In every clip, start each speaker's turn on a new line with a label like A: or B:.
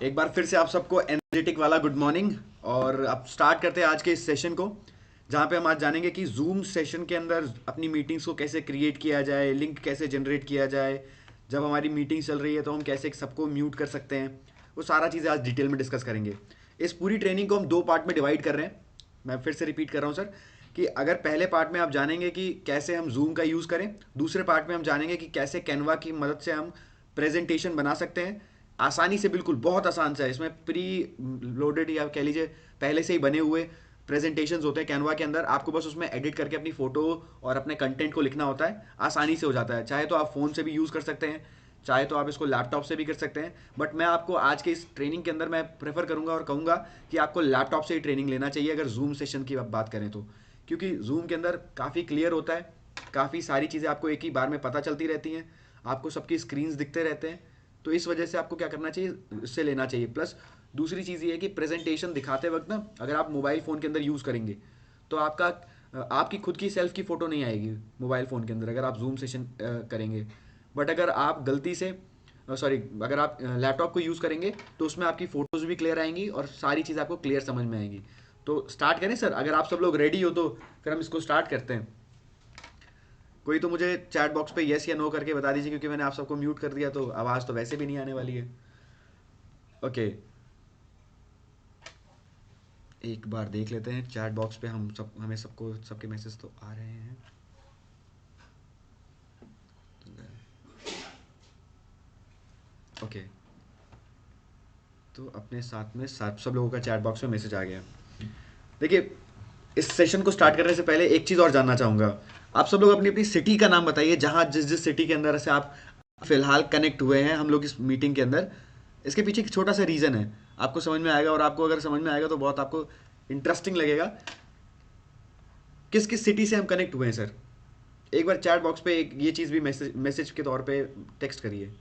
A: एक बार फिर से आप सबको एनर्जेटिक वाला गुड मॉर्निंग। और अब स्टार्ट करते हैं आज के इस सेशन को, जहाँ पे हम आज जानेंगे कि जूम सेशन के अंदर अपनी मीटिंग्स को कैसे क्रिएट किया जाए, लिंक कैसे जनरेट किया जाए, जब हमारी मीटिंग चल रही है तो हम कैसे सबको म्यूट कर सकते हैं। वो सारा चीज़ें आज डिटेल में डिस्कस करेंगे। इस पूरी ट्रेनिंग को हम दो पार्ट में डिवाइड कर रहे हैं। मैं फिर से रिपीट कर रहा हूँ सर, कि अगर पहले पार्ट में आप जानेंगे कि कैसे हम जूम का यूज़ करें, दूसरे पार्ट में हम जानेंगे कि कैसे कैनवा की मदद से हम प्रेजेंटेशन बना सकते हैं आसानी से। बिल्कुल बहुत आसान सा है, इसमें प्री लोडेड या कह लीजिए पहले से ही बने हुए प्रेजेंटेशंस होते हैं कैनवा के अंदर। आपको बस उसमें एडिट करके अपनी फोटो और अपने कंटेंट को लिखना होता है, आसानी से हो जाता है। चाहे तो आप फ़ोन से भी यूज़ कर सकते हैं, चाहे तो आप इसको लैपटॉप से भी कर सकते हैं। बट मैं आपको आज के इस ट्रेनिंग के अंदर मैं प्रेफर करूंगा और कहूँगा कि आपको लैपटॉप से ही ट्रेनिंग लेना चाहिए अगर जूम सेशन की बात करें तो, क्योंकि जूम के अंदर काफ़ी क्लियर होता है, काफ़ी सारी चीज़ें आपको एक ही बार में पता चलती रहती हैं, आपको सबकी स्क्रीन्स दिखते रहते हैं। तो इस वजह से आपको क्या करना चाहिए, इससे लेना चाहिए। प्लस दूसरी चीज़ ये है कि प्रेजेंटेशन दिखाते वक्त ना, अगर आप मोबाइल फ़ोन के अंदर यूज़ करेंगे तो आपकी खुद की सेल्फ की फ़ोटो नहीं आएगी मोबाइल फ़ोन के अंदर अगर आप जूम सेशन करेंगे। बट अगर आप गलती से सॉरी अगर आप लैपटॉप को यूज़ करेंगे तो उसमें आपकी फ़ोटोज़ भी क्लियर आएंगी और सारी चीज़ आपको क्लियर समझ में आएंगी। तो स्टार्ट करें सर, अगर आप सब लोग रेडी हो तो फिर हम इसको स्टार्ट करते हैं। कोई तो मुझे चैट बॉक्स पे यस या नो करके बता दीजिए, क्योंकि मैंने आप सबको म्यूट कर दिया तो आवाज़ तो वैसे भी नहीं आने वाली है। ओके, एक बार देख लेते हैं चैट बॉक्स पे, हमें सबको सबके मैसेज तो आ रहे हैं। ओके, तो अपने साथ में सब लोगों का चैट बॉक्स में मैसेज आ गया। देखिए, इस सेशन को स्टार्ट करने से पहले एक चीज़ और जानना चाहूँगा। आप सब लोग अपनी अपनी सिटी का नाम बताइए, जहाँ जिस जिस सिटी के अंदर से आप फिलहाल कनेक्ट हुए हैं हम लोग इस मीटिंग के अंदर। इसके पीछे एक छोटा सा रीज़न है, आपको समझ में आएगा, और आपको अगर समझ में आएगा तो बहुत आपको इंटरेस्टिंग लगेगा। किस किस सिटी से हम कनेक्ट हुए हैं सर, एक बार चैट बॉक्स पे एक ये चीज़ भी मैसेज मैसेज के तौर पे टेक्स्ट करिए।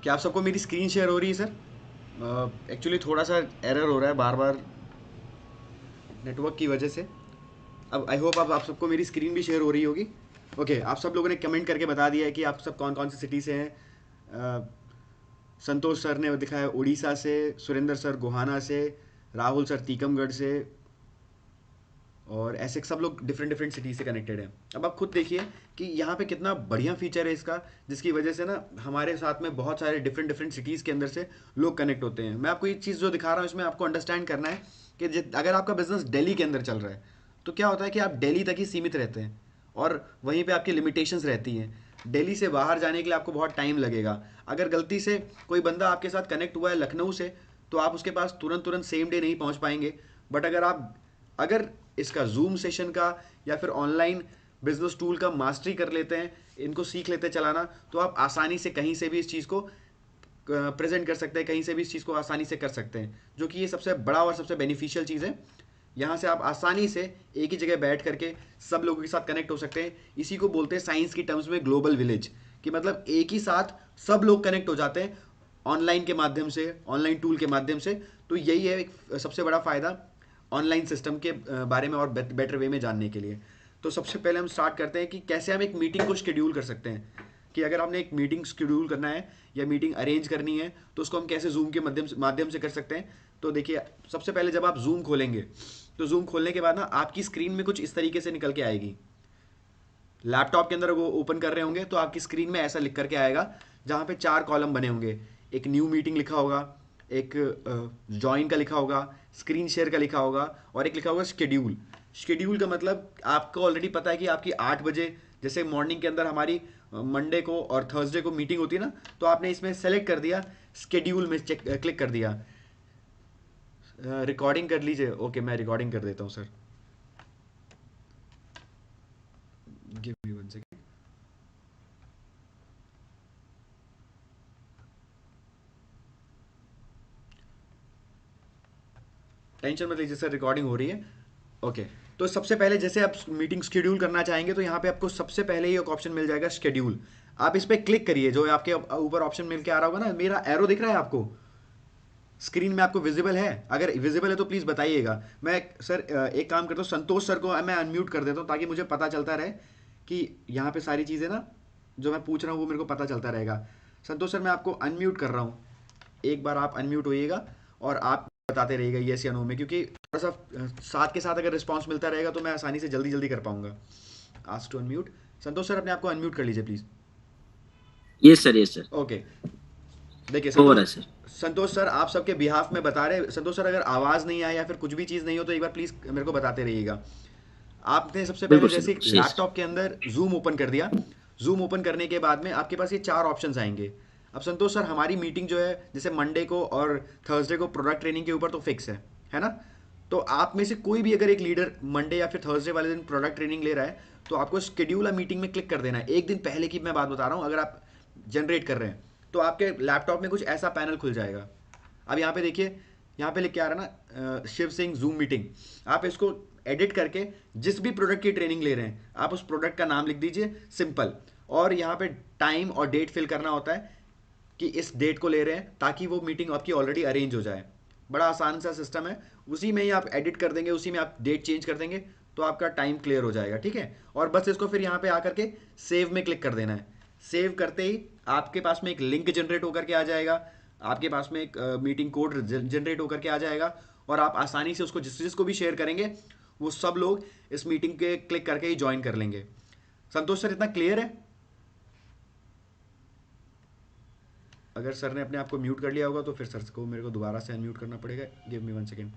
A: क्या आप सबको मेरी स्क्रीन शेयर हो रही है सर? एक्चुअली थोड़ा सा एरर हो रहा है बार बार नेटवर्क की वजह से। अब आई होप आप सबको मेरी स्क्रीन भी शेयर हो रही होगी। ओके, आप सब लोगों ने कमेंट करके बता दिया है कि आप सब कौन कौन सी सिटी से हैं। संतोष सर ने दिखाया उड़ीसा से, सुरेंद्र सर गोहाना से, राहुल सर टीकमगढ़ से, और ऐसे सब लोग डिफरेंट डिफरेंट सिटी से कनेक्टेड हैं। अब आप खुद देखिए कि यहाँ पे कितना बढ़िया फीचर है इसका, जिसकी वजह से ना हमारे साथ में बहुत सारे डिफरेंट डिफरेंट सिटीज़ के अंदर से लोग कनेक्ट होते हैं। मैं आपको ये चीज़ जो दिखा रहा हूँ इसमें आपको अंडरस्टैंड करना है कि अगर आपका बिजनेस दिल्ली के अंदर चल रहा है तो क्या होता है कि आप दिल्ली तक ही सीमित रहते हैं और वहीं पे आपकी लिमिटेशंस रहती हैं। दिल्ली से बाहर जाने के लिए आपको बहुत टाइम लगेगा। अगर गलती से कोई बंदा आपके साथ कनेक्ट हुआ है लखनऊ से, तो आप उसके पास तुरंत तुरंत सेम डे नहीं पहुंच पाएंगे। बट अगर इसका जूम सेशन का या फिर ऑनलाइन बिजनेस टूल का मास्टरी कर लेते हैं, इनको सीख लेते चलाना, तो आप आसानी से कहीं से भी इस चीज़ को प्रेजेंट कर सकते हैं, कहीं से भी इस चीज़ को आसानी से कर सकते हैं, जो कि ये सबसे बड़ा और सबसे बेनिफिशियल चीज़ है। यहाँ से आप आसानी से एक ही जगह बैठ करके सब लोगों के साथ कनेक्ट हो सकते हैं। इसी को बोलते हैं साइंस की टर्म्स में ग्लोबल विलेज, कि मतलब एक ही साथ सब लोग कनेक्ट हो जाते हैं ऑनलाइन के माध्यम से, ऑनलाइन टूल के माध्यम से। तो यही है एक सबसे बड़ा फ़ायदा ऑनलाइन सिस्टम के बारे में और बेटर वे में जानने के लिए। तो सबसे पहले हम स्टार्ट करते हैं कि कैसे हम एक मीटिंग को शेड्यूल कर सकते हैं, कि अगर आपने एक मीटिंग शेड्यूल करना है या मीटिंग अरेंज करनी है तो उसको हम कैसे जूम के माध्यम से कर सकते हैं। तो देखिए, सबसे पहले जब आप जूम खोलेंगे तो जूम खोलने के बाद ना आपकी स्क्रीन में कुछ इस तरीके से निकल के आएगी। लैपटॉप के अंदर वो ओपन कर रहे होंगे तो आपकी स्क्रीन में ऐसा लिख करके आएगा, जहाँ पे 4 कॉलम बने होंगे। एक न्यू मीटिंग लिखा होगा, एक ज्वाइन का लिखा होगा, स्क्रीन शेयर का लिखा होगा, और एक लिखा होगा शेड्यूल। शेड्यूल का मतलब आपको ऑलरेडी पता है कि आपकी 8 बजे जैसे मॉर्निंग के अंदर हमारी मंडे को और थर्सडे को मीटिंग होती है ना, तो आपने इसमें सेलेक्ट कर दिया, शेड्यूल में चेक क्लिक कर दिया। रिकॉर्डिंग कर लीजिए। ओके, मैं रिकॉर्डिंग कर देता हूँ sir, give me 1 second. Tension मत लीजिए सर, रिकॉर्डिंग हो रही है। ओके, तो सबसे पहले जैसे आप मीटिंग शेड्यूल करना चाहेंगे तो यहाँ पे आपको सबसे पहले ही एक ऑप्शन मिल जाएगा शेड्यूल। आप इस पर क्लिक करिए, जो आपके ऊपर ऑप्शन मिल के आ रहा होगा ना, मेरा एरो दिख रहा है आपको स्क्रीन में, आपको विजिबल है? अगर विजिबल है तो प्लीज़ बताइएगा। मैं सर एक काम करता हूँ, संतोष सर को मैं अनम्यूट कर देता हूँ ताकि मुझे पता चलता रहे कि यहाँ पे सारी चीज़ें ना जो मैं पूछ रहा हूँ वो मेरे को पता चलता रहेगा। संतोष सर, मैं आपको अनम्यूट कर रहा हूँ, एक बार आप अनम्यूट होइएगा और आप बताते रहिएगा येस या नो में, क्योंकि थोड़ा सा साथ के साथ अगर रिस्पॉन्स मिलता रहेगा तो मैं आसानी से जल्दी जल्दी कर पाऊंगा। Ask to unmute. Santosh sir, अपने आप को अनम्यूट कर लीजिए please.
B: Yes sir, yes sir,
A: okay, देखिए
B: हो
A: संतोष,
B: रहा है सर।
A: संतोष सर आप सबके बिहाफ में बता रहे। संतोष सर, अगर आवाज़ नहीं आए या फिर कुछ भी चीज़ नहीं हो तो एक बार प्लीज़ मेरे को बताते रहिएगा। आपने सबसे पहले
B: बिल्कुल सर,
A: जैसे
B: बिल्कुल सही सर।
A: लैपटॉप के अंदर जूम ओपन कर दिया, जूम ओपन करने के बाद में आपके पास ये 4 ऑप्शंस आएंगे। अब संतोष सर, हमारी मीटिंग जो है जैसे मंडे को और थर्सडे को प्रोडक्ट ट्रेनिंग के ऊपर तो फिक्स है ना? तो आप में से कोई भी अगर एक लीडर मंडे या फिर थर्सडे वाले दिन प्रोडक्ट ट्रेनिंग ले रहा है तो आपको शेड्यूल मीटिंग में क्लिक कर देना है। एक दिन पहले की मैं बात बता रहा हूँ, अगर आप जनरेट कर रहे हैं तो आपके लैपटॉप में कुछ ऐसा पैनल खुल जाएगा। अब यहाँ पे देखिए, यहाँ पे लिख के आ रहा है ना शिव सिंह जूम मीटिंग। आप इसको एडिट करके जिस भी प्रोडक्ट की ट्रेनिंग ले रहे हैं आप उस प्रोडक्ट का नाम लिख दीजिए, सिंपल। और यहाँ पे टाइम और डेट फिल करना होता है कि इस डेट को ले रहे हैं, ताकि वो मीटिंग आपकी ऑलरेडी अरेंज हो जाए। बड़ा आसान सा सिस्टम है, उसी में ही आप एडिट कर देंगे, उसी में आप डेट चेंज कर देंगे तो आपका टाइम क्लियर हो जाएगा। ठीक है, और बस इसको फिर यहाँ पे आकर के सेव में क्लिक कर देना है। सेव करते ही आपके पास में एक लिंक जनरेट होकर के आ जाएगा, आपके पास में एक मीटिंग कोड जनरेट होकर के आ जाएगा, और आप आसानी से उसको जिसको भी शेयर करेंगे वो सब लोग इस मीटिंग के क्लिक करके ही ज्वाइन कर लेंगे। संतोष सर, इतना क्लियर है? अगर सर ने अपने आप को म्यूट कर लिया होगा तो फिर सर को मेरे को दोबारा से अनम्यूट करना पड़ेगा। Give me 1 second.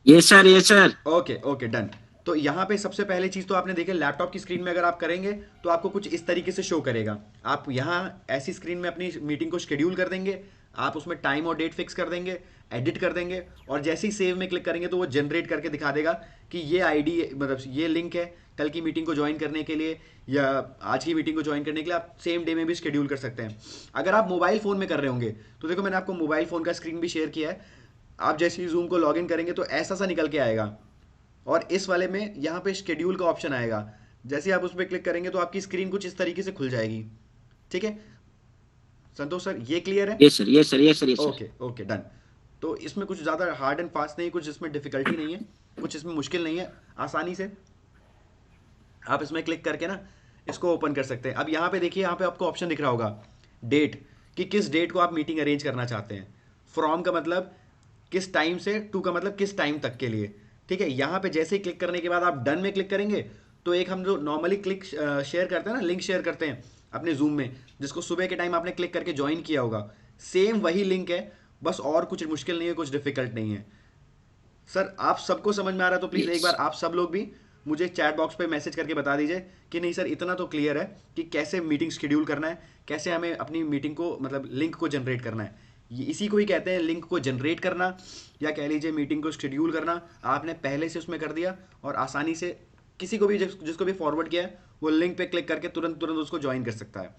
B: Yes sir, yes sir.
A: Okay okay, done. तो यहाँ पे सबसे पहले चीज़ तो आपने देखी, लैपटॉप की स्क्रीन में अगर आप करेंगे तो आपको कुछ इस तरीके से शो करेगा। आप यहाँ ऐसी स्क्रीन में अपनी मीटिंग को शेड्यूल कर देंगे, आप उसमें टाइम और डेट फिक्स कर देंगे, एडिट कर देंगे, और जैसे ही सेव में क्लिक करेंगे तो वो जनरेट करके दिखा देगा कि ये आईडी, मतलब ये लिंक है कल की मीटिंग को ज्वाइन करने के लिए या आज की मीटिंग को ज्वाइन करने के लिए। आप सेम डे में भी शेड्यूल कर सकते हैं। अगर आप मोबाइल फ़ोन में कर रहे होंगे तो देखो, मैंने आपको मोबाइल फ़ोन का स्क्रीन भी शेयर किया है। आप जैसे ही जूम को लॉगिन करेंगे तो ऐसा सा निकल के आएगा, और इस वाले में यहाँ पे शेड्यूल का ऑप्शन आएगा। जैसे ही आप उस पर क्लिक करेंगे तो आपकी स्क्रीन कुछ इस तरीके से खुल जाएगी। ठीक है संतोष सर, ये क्लियर है?
B: Yes sir, yes sir, yes sir, yes sir.
A: Okay okay, done. तो इसमें कुछ ज़्यादा हार्ड एंड फास्ट नहीं, कुछ इसमें डिफिकल्टी नहीं है, कुछ इसमें मुश्किल नहीं है। आसानी से आप इसमें क्लिक करके ना इसको ओपन कर सकते हैं। अब यहाँ पे देखिए, यहाँ पे आपको ऑप्शन दिख रहा होगा डेट, कि किस डेट को आप मीटिंग अरेंज करना चाहते हैं। फ्रॉम का मतलब किस टाइम से, टू का मतलब किस टाइम तक के लिए। ठीक है, यहाँ पे जैसे ही क्लिक करने के बाद आप डन में क्लिक करेंगे तो एक हम जो नॉर्मली क्लिक शेयर करते हैं ना, लिंक शेयर करते हैं अपने जूम में, जिसको सुबह के टाइम आपने क्लिक करके ज्वाइन किया होगा, सेम वही लिंक है, बस और कुछ मुश्किल नहीं है, कुछ डिफिकल्ट नहीं है। सर आप सबको समझ में आ रहा है तो प्लीज़ एक
B: यस।
A: बार आप सब लोग भी मुझे चैट बॉक्स पे मैसेज करके बता दीजिए कि नहीं सर, इतना तो क्लियर है कि कैसे मीटिंग शेड्यूल करना है, कैसे हमें अपनी मीटिंग को, मतलब लिंक को जनरेट करना है। ये इसी को ही कहते हैं लिंक को जनरेट करना, या कह लीजिए मीटिंग को शेड्यूल करना। आपने पहले से उसमें कर दिया और आसानी से किसी को भी जिसको भी फॉरवर्ड किया है वो लिंक पे क्लिक करके तुरंत तुरंत उसको ज्वाइन कर सकता है।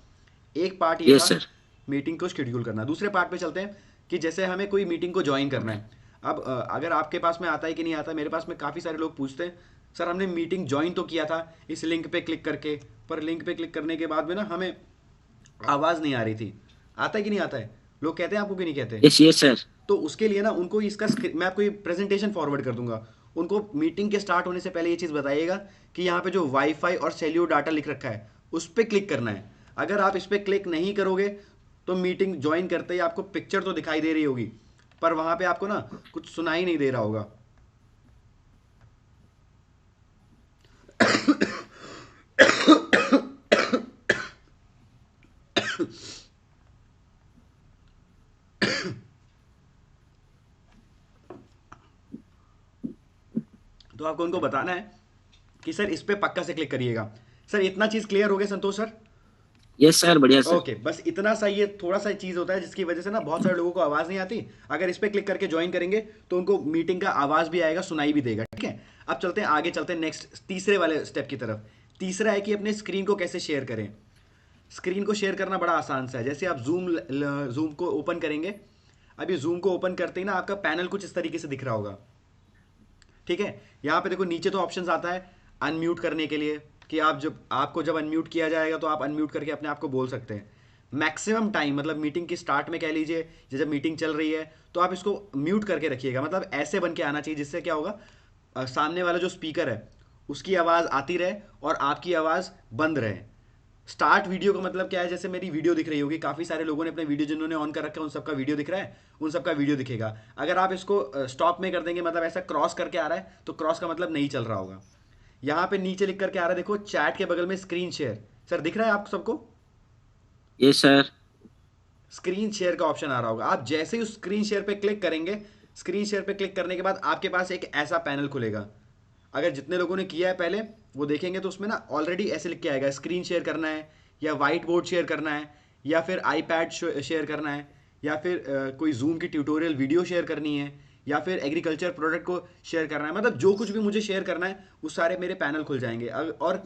A: एक पार्ट ये
B: यस
A: था
B: सर।
A: मीटिंग को शेड्यूल करना। दूसरे पार्ट पे चलते हैं कि जैसे हमें कोई मीटिंग को ज्वाइन करना है। अब अगर आपके पास में आता है कि नहीं आता, मेरे पास में काफ़ी सारे लोग पूछते हैं सर हमने मीटिंग ज्वाइन तो किया था इस लिंक पे क्लिक करके, पर लिंक पे क्लिक करने के बाद में ना हमें आवाज़ नहीं आ रही थी। आता है कि नहीं आता है? लोग कहते हैं आपको कि नहीं कहते?
B: Yes, yes sir.
A: तो उसके लिए ना उनको इसका मैं आपको ये प्रेजेंटेशन फॉरवर्ड कर दूंगा। उनको मीटिंग के स्टार्ट होने से पहले ये चीज़ बताइएगा कि यहाँ पे जो वाईफाई और सेल्यूर डाटा लिख रखा है उस पर क्लिक करना है। अगर आप इस पर क्लिक नहीं करोगे तो मीटिंग ज्वाइन करते ही आपको पिक्चर तो दिखाई दे रही होगी, पर वहाँ पे आपको ना कुछ सुनाई नहीं दे रहा होगा। तो आपको उनको बताना है कि सर इस पे पक्का से क्लिक करिएगा। सर इतना चीज क्लियर हो गया संतोष सर?
B: यस सर, बढ़िया सर।
A: ओके बस इतना सा ये थोड़ा सा चीज होता है जिसकी वजह से ना बहुत सारे लोगों को आवाज नहीं आती। अगर इस पे क्लिक करके ज्वाइन करेंगे तो उनको मीटिंग का आवाज भी आएगा, सुनाई भी देगा। ठीक है, अब चलते हैं आगे, चलते हैं नेक्स्ट तीसरे वाले स्टेप की तरफ। तीसरा है कि अपने स्क्रीन को कैसे शेयर करें। स्क्रीन को शेयर करना बड़ा आसान सा है। जैसे आप जूम को ओपन करेंगे, अभी जूम को ओपन करते ही ना आपका पैनल कुछ इस तरीके से दिख रहा होगा। ठीक है, यहाँ पे देखो नीचे तो ऑप्शंस आता है अनम्यूट करने के लिए, कि आपको जब अनम्यूट किया जाएगा तो आप अनम्यूट करके अपने आप को बोल सकते हैं। मैक्सिमम टाइम मतलब मीटिंग की स्टार्ट में कह लीजिए, जब मीटिंग चल रही है तो आप इसको म्यूट करके रखिएगा। मतलब ऐसे बन के आना चाहिए जिससे क्या होगा, सामने वाला जो स्पीकर है उसकी आवाज़ आती रहे और आपकी आवाज़ बंद रहे। स्टार्ट वीडियो का मतलब क्या है, जैसे मेरी वीडियो दिख रही होगी, काफ़ी सारे लोगों ने अपने वीडियो जिन्होंने ऑन कर रखा है उन सबका वीडियो दिख रहा है, उन सबका वीडियो दिखेगा। अगर आप इसको स्टॉप में कर देंगे, मतलब ऐसा क्रॉस करके आ रहा है, तो क्रॉस का मतलब नहीं चल रहा होगा। यहाँ पे नीचे लिख करके आ रहा है, देखो चैट के बगल में स्क्रीन शेयर। सर दिख रहा है आप सबको?
B: Yes sir.
A: स्क्रीन शेयर का ऑप्शन आ रहा होगा। आप जैसे ही उस स्क्रीन शेयर पे क्लिक करेंगे, स्क्रीन शेयर पे क्लिक करने के बाद आपके पास एक ऐसा पैनल खुलेगा। अगर जितने लोगों ने किया है पहले वो देखेंगे तो उसमें ना ऑलरेडी ऐसे लिख के आएगा, स्क्रीन शेयर करना है या वाइट बोर्ड शेयर करना है या फिर आईपैड शेयर करना है या फिर कोई जूम की ट्यूटोरियल वीडियो शेयर करनी है या फिर एग्रीकल्चर प्रोडक्ट को शेयर करना है। मतलब जो कुछ भी मुझे शेयर करना है वो सारे मेरे पैनल खुल जाएंगे। और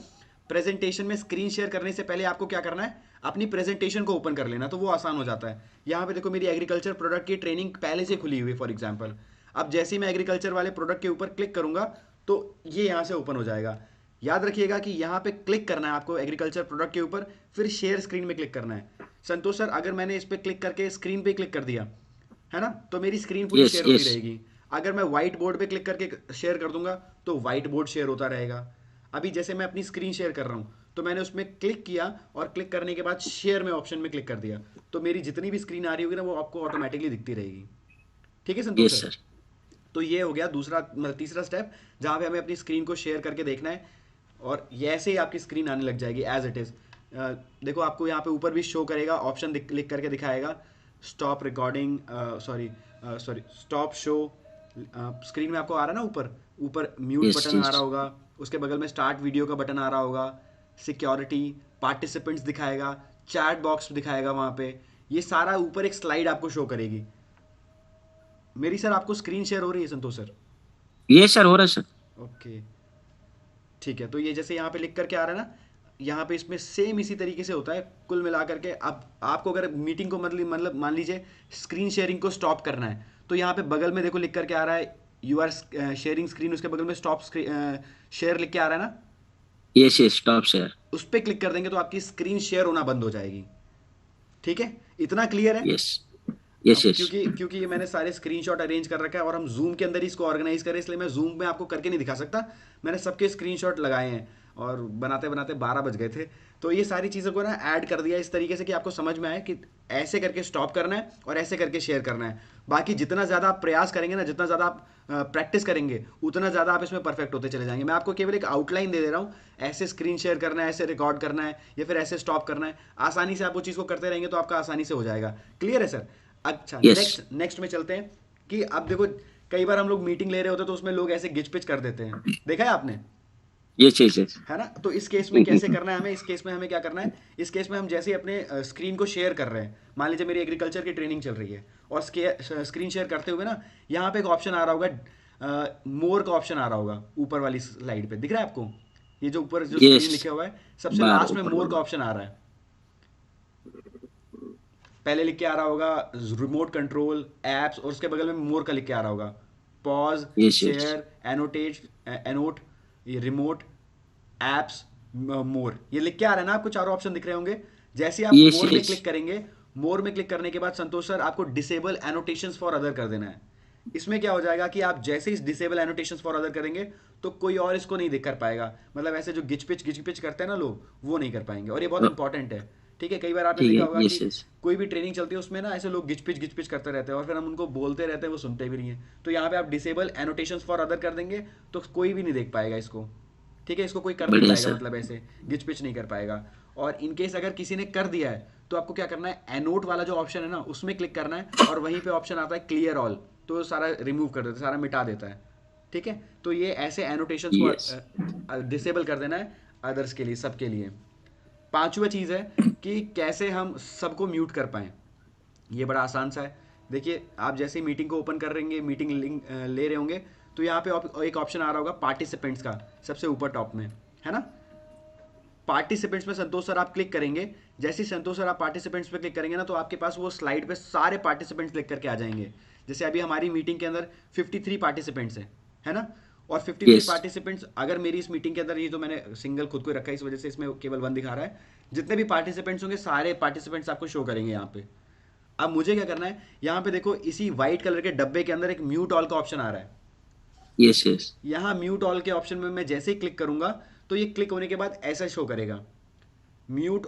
A: प्रेजेंटेशन में स्क्रीन शेयर करने से पहले आपको क्या करना है, अपनी प्रेजेंटेशन को ओपन कर लेना, तो वो आसान हो जाता है। यहाँ पे देखो मेरी एग्रीकल्चर प्रोडक्ट की ट्रेनिंग पहले से खुली हुई है फॉर एग्जांपल। अब जैसे ही मैं एग्रीकल्चर वाले प्रोडक्ट के ऊपर क्लिक करूंगा तो ये यहाँ से ओपन हो जाएगा। याद रखिएगा कि यहाँ पे क्लिक करना है आपको एग्रीकल्चर प्रोडक्ट के ऊपर, फिर शेयर स्क्रीन में क्लिक करना है। संतोष सर अगर मैंने इस पर क्लिक करके स्क्रीन पे क्लिक कर दिया है ना, तो मेरी स्क्रीन पूरी
B: यस
A: शेयर होती
B: यस।
A: रहेगी। अगर मैं व्हाइट बोर्ड पे क्लिक करके शेयर कर दूंगा तो व्हाइट बोर्ड शेयर होता रहेगा। अभी जैसे मैं अपनी स्क्रीन शेयर कर रहा हूँ तो मैंने उसमें क्लिक किया और क्लिक करने के बाद शेयर में ऑप्शन में क्लिक कर दिया, तो मेरी जितनी भी स्क्रीन आ रही होगी ना वो आपको ऑटोमेटिकली दिखती रहेगी। ठीक है संतोष
B: यस
A: सर?
B: सर।
A: तो ये हो गया दूसरा मतलब तीसरा स्टेप, जहाँ पे हमें अपनी स्क्रीन को शेयर करके देखना है और ये ऐसे ही आपकी स्क्रीन आने लग जाएगी एज इट इज़। देखो आपको यहाँ पे ऊपर भी शो करेगा ऑप्शन, लिख करके दिखाएगा stop recording, sorry stop show. Screen में आपको आ रहा है ना ऊपर, ऊपर म्यूट
B: यस
A: बटन आ रहा
B: यस।
A: होगा, उसके बगल में स्टार्ट वीडियो का बटन आ रहा होगा, सिक्योरिटी, पार्टिसिपेंट्स दिखाएगा, चैट बॉक्स दिखाएगा वहाँ पे। ये सारा ऊपर एक स्लाइड आपको शो करेगी। मेरी सर आपको स्क्रीन शेयर हो रही है संतोष सर?
B: यस सर, हो रहा है सर।
A: ओके ठीक है, तो ये जैसे यहाँ पे लिख करके आ रहा है ना, यहाँ पे इसमें सेम इसी तरीके से होता है कुल मिला करके। अब आपको अगर मीटिंग को मतलब मान लीजिए स्क्रीन शेयरिंग को स्टॉप करना है, तो यहाँ पे बगल में देखो लिख करके आ रहा है यू आर शेयरिंग स्क्रीन, उसके बगल में स्टॉप शेयर लिख के आ रहा है ना,
B: यस यस, स्टॉप सर।
A: उस पर क्लिक कर देंगे तो आपकी स्क्रीन शेयर होना बंद हो जाएगी। ठीक है, इतना क्लियर है?
B: यस यस
A: अब
B: यस।
A: क्योंकि क्योंकि ये मैंने सारे स्क्रीनशॉट अरेंज कर रखा है और हम जूम के अंदर ही इसको ऑर्गेनाइज करें, इसलिए मैं जूम में आपको करके नहीं दिखा सकता। मैंने सबके स्क्रीनशॉट लगाए हैं और बनाते बनाते 12 बज गए थे। तो ये सारी चीज़ों को ना ऐड कर दिया इस तरीके से कि आपको समझ में आए कि ऐसे करके स्टॉप करना है और ऐसे करके शेयर करना है। बाकी जितना ज़्यादा आप प्रयास करेंगे ना, जितना ज़्यादा आप प्रैक्टिस करेंगे, उतना ज़्यादा आप इसमें परफेक्ट होते चले जाएंगे। मैं आपको केवल एक आउटलाइन दे रहा हूँ, ऐसे स्क्रीन शेयर करना है, ऐसे रिकॉर्ड करना है या फिर ऐसे स्टॉप करना है। आसानी से आप वो चीज़ को करते रहेंगे तो आपका आसानी से हो जाएगा। क्लियर है सर? अच्छा
B: यस।
A: नेक्स्ट नेक्स्ट में चलते हैं कि अब देखो कई बार हम लोग मीटिंग ले रहे होते हैं तो उसमें लोग ऐसे गिच पिच कर देते हैं, देखा है आपने?
B: Yes yes yes.
A: है ना? तो इस केस में कैसे करना है हमें, इस केस में हमें क्या करना है, इस केस में हम जैसे ही अपने स्क्रीन को शेयर कर रहे हैं, मान लीजिए मेरी एग्रीकल्चर की ट्रेनिंग चल रही है और स्क्रीन शेयर करते हुए ना यहाँ पे एक ऑप्शन आ रहा होगा, मोर का ऑप्शन आ रहा होगा ऊपर वाली स्लाइड पे, दिख रहा है आपको? ये जो ऊपर जो
B: यस।
A: स्क्रीन लिखा हुआ है सबसे
B: बार
A: लास्ट में
B: ऊपर
A: मोर का
B: बोलो।
A: ऑप्शन आ रहा है। पहले लिख के आ रहा होगा रिमोट कंट्रोल एप्स और उसके बगल में मोर का लिख के आ रहा होगा, पॉज,
B: यस यस।
A: शेयर, एनोट, ये रिमोट एप्स, मोर, ये लिख के आ रहा है ना आपको, चारों ऑप्शन दिख रहे होंगे। जैसे आप
B: यस
A: मोर में
B: यस।
A: क्लिक करेंगे, मोर में क्लिक करने के बाद संतोष सर आपको डिसेबल एनोटेशंस फॉर अदर कर देना है। इसमें क्या हो जाएगा कि आप जैसे ही डिसेबल एनोटेशंस फॉर अदर करेंगे तो कोई और इसको नहीं देख कर पाएगा। मतलब ऐसे जो गिच पिच करते हैं ना लोग, वो नहीं कर पाएंगे और ये बहुत इंपॉर्टेंट है। ठीक है, कई बार आपने
B: ठीक
A: देखा
B: है।
A: होगा कि
B: यस यस।
A: कोई भी ट्रेनिंग चलती है उसमें ना ऐसे लोग गिच पिच करते रहते हैं और फिर हम उनको बोलते रहते हैं, वो सुनते भी नहीं है। तो यहाँ पे आप डिसेबल एनोटेशंस फॉर अदर कर देंगे तो कोई भी नहीं देख पाएगा इसको। ठीक है, इसको कोई कर नहीं
B: बढ़िया
A: पाएगा,
B: सर।
A: मतलब ऐसे गिच पिच नहीं कर पाएगा। और इन केस अगर किसी ने कर दिया है तो आपको क्या करना है, एनोट वाला जो ऑप्शन है ना उसमें क्लिक करना है और वहीं पे ऑप्शन आता है क्लियर ऑल, तो सारा रिमूव कर देता है, सारा मिटा देता है। ठीक है, तो ये ऐसे एनोटेशंस
B: Yes.
A: को डिसेबल कर देना है अदर्स के लिए, सबके लिए। पांचवा चीज़ है कि कैसे हम सबको म्यूट कर पाएँ। ये बड़ा आसान सा है। देखिए, आप जैसे ही मीटिंग को ओपन कर रहेंगे, मीटिंग लिंक ले रहे होंगे, तो यहाँ पे एक ऑप्शन आ रहा होगा पार्टिसिपेंट्स का, सबसे ऊपर टॉप में, है ना। पार्टिसिपेंट्स में संतोष सर आप क्लिक करेंगे, जैसे ही संतोष सर आप पार्टिसिपेंट्स पे क्लिक करेंगे ना, तो आपके पास वो स्लाइड पे सारे पार्टिसिपेंट्स लिख करके आ जाएंगे। जैसे अभी हमारी मीटिंग के अंदर 53 पार्टिसिपेंट्स हैं, है ना। और 53
B: Yes.
A: पार्टिसिपेंट्स अगर मेरी इस मीटिंग के अंदर, ये तो मैंने सिंगल खुद को रखा है इस वजह से इसमें केवल 1 दिखा रहा है, जितने भी पार्टिसिपेंट्स होंगे सारे पार्टिसिपेंट्स आपको शो करेंगे यहाँ पे। अब मुझे क्या करना है, यहाँ पे देखो इसी व्हाइट कलर के डब्बे के अंदर एक म्यूट ऑल का ऑप्शन आ रहा है।
B: Yes. Yes.
A: यहाँ म्यूट ऑल के ऑप्शन में मैं जैसे ही क्लिक करूंगा, तो ये क्लिक होने के बाद ऐसा शो करेगा, mute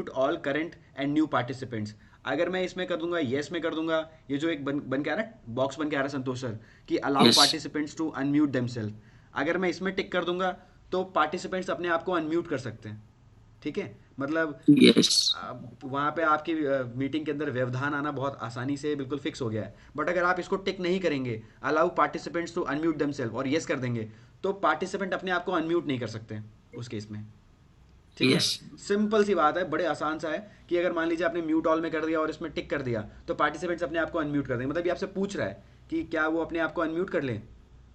A: all current and new participants. अगर मैं इसमें कर दूंगा, येस में कर दूंगा, ये जो एक बन के आ रहा है, बॉक्स बन के आ रहा है संतोष सर, कि allow
B: Yes.
A: Participants to unmute themselves, अगर मैं इसमें टिक कर दूंगा तो पार्टिसिपेंट्स अपने आप को अनम्यूट कर सकते हैं। ठीक है, मतलब
B: Yes.
A: वहाँ पे आपकी मीटिंग के अंदर व्यवधान आना बहुत आसानी से बिल्कुल फिक्स हो गया है। बट अगर आप इसको टिक नहीं करेंगे, allow participants to unmute themselves, और येस कर देंगे, तो पार्टिसिपेंट अपने आप को अनम्यूट नहीं कर सकते उस केस में। ठीक है,
B: Yes.
A: सिंपल सी बात है, बड़े आसान सा है कि अगर मान लीजिए आपने म्यूट ऑल में कर दिया और इसमें टिक कर दिया, तो पार्टिसिपेंट्स अपने आप को अनम्यूट कर देंगे। मतलब ये आपसे पूछ रहा है कि क्या वो अपने आप को अनम्यूट कर लें,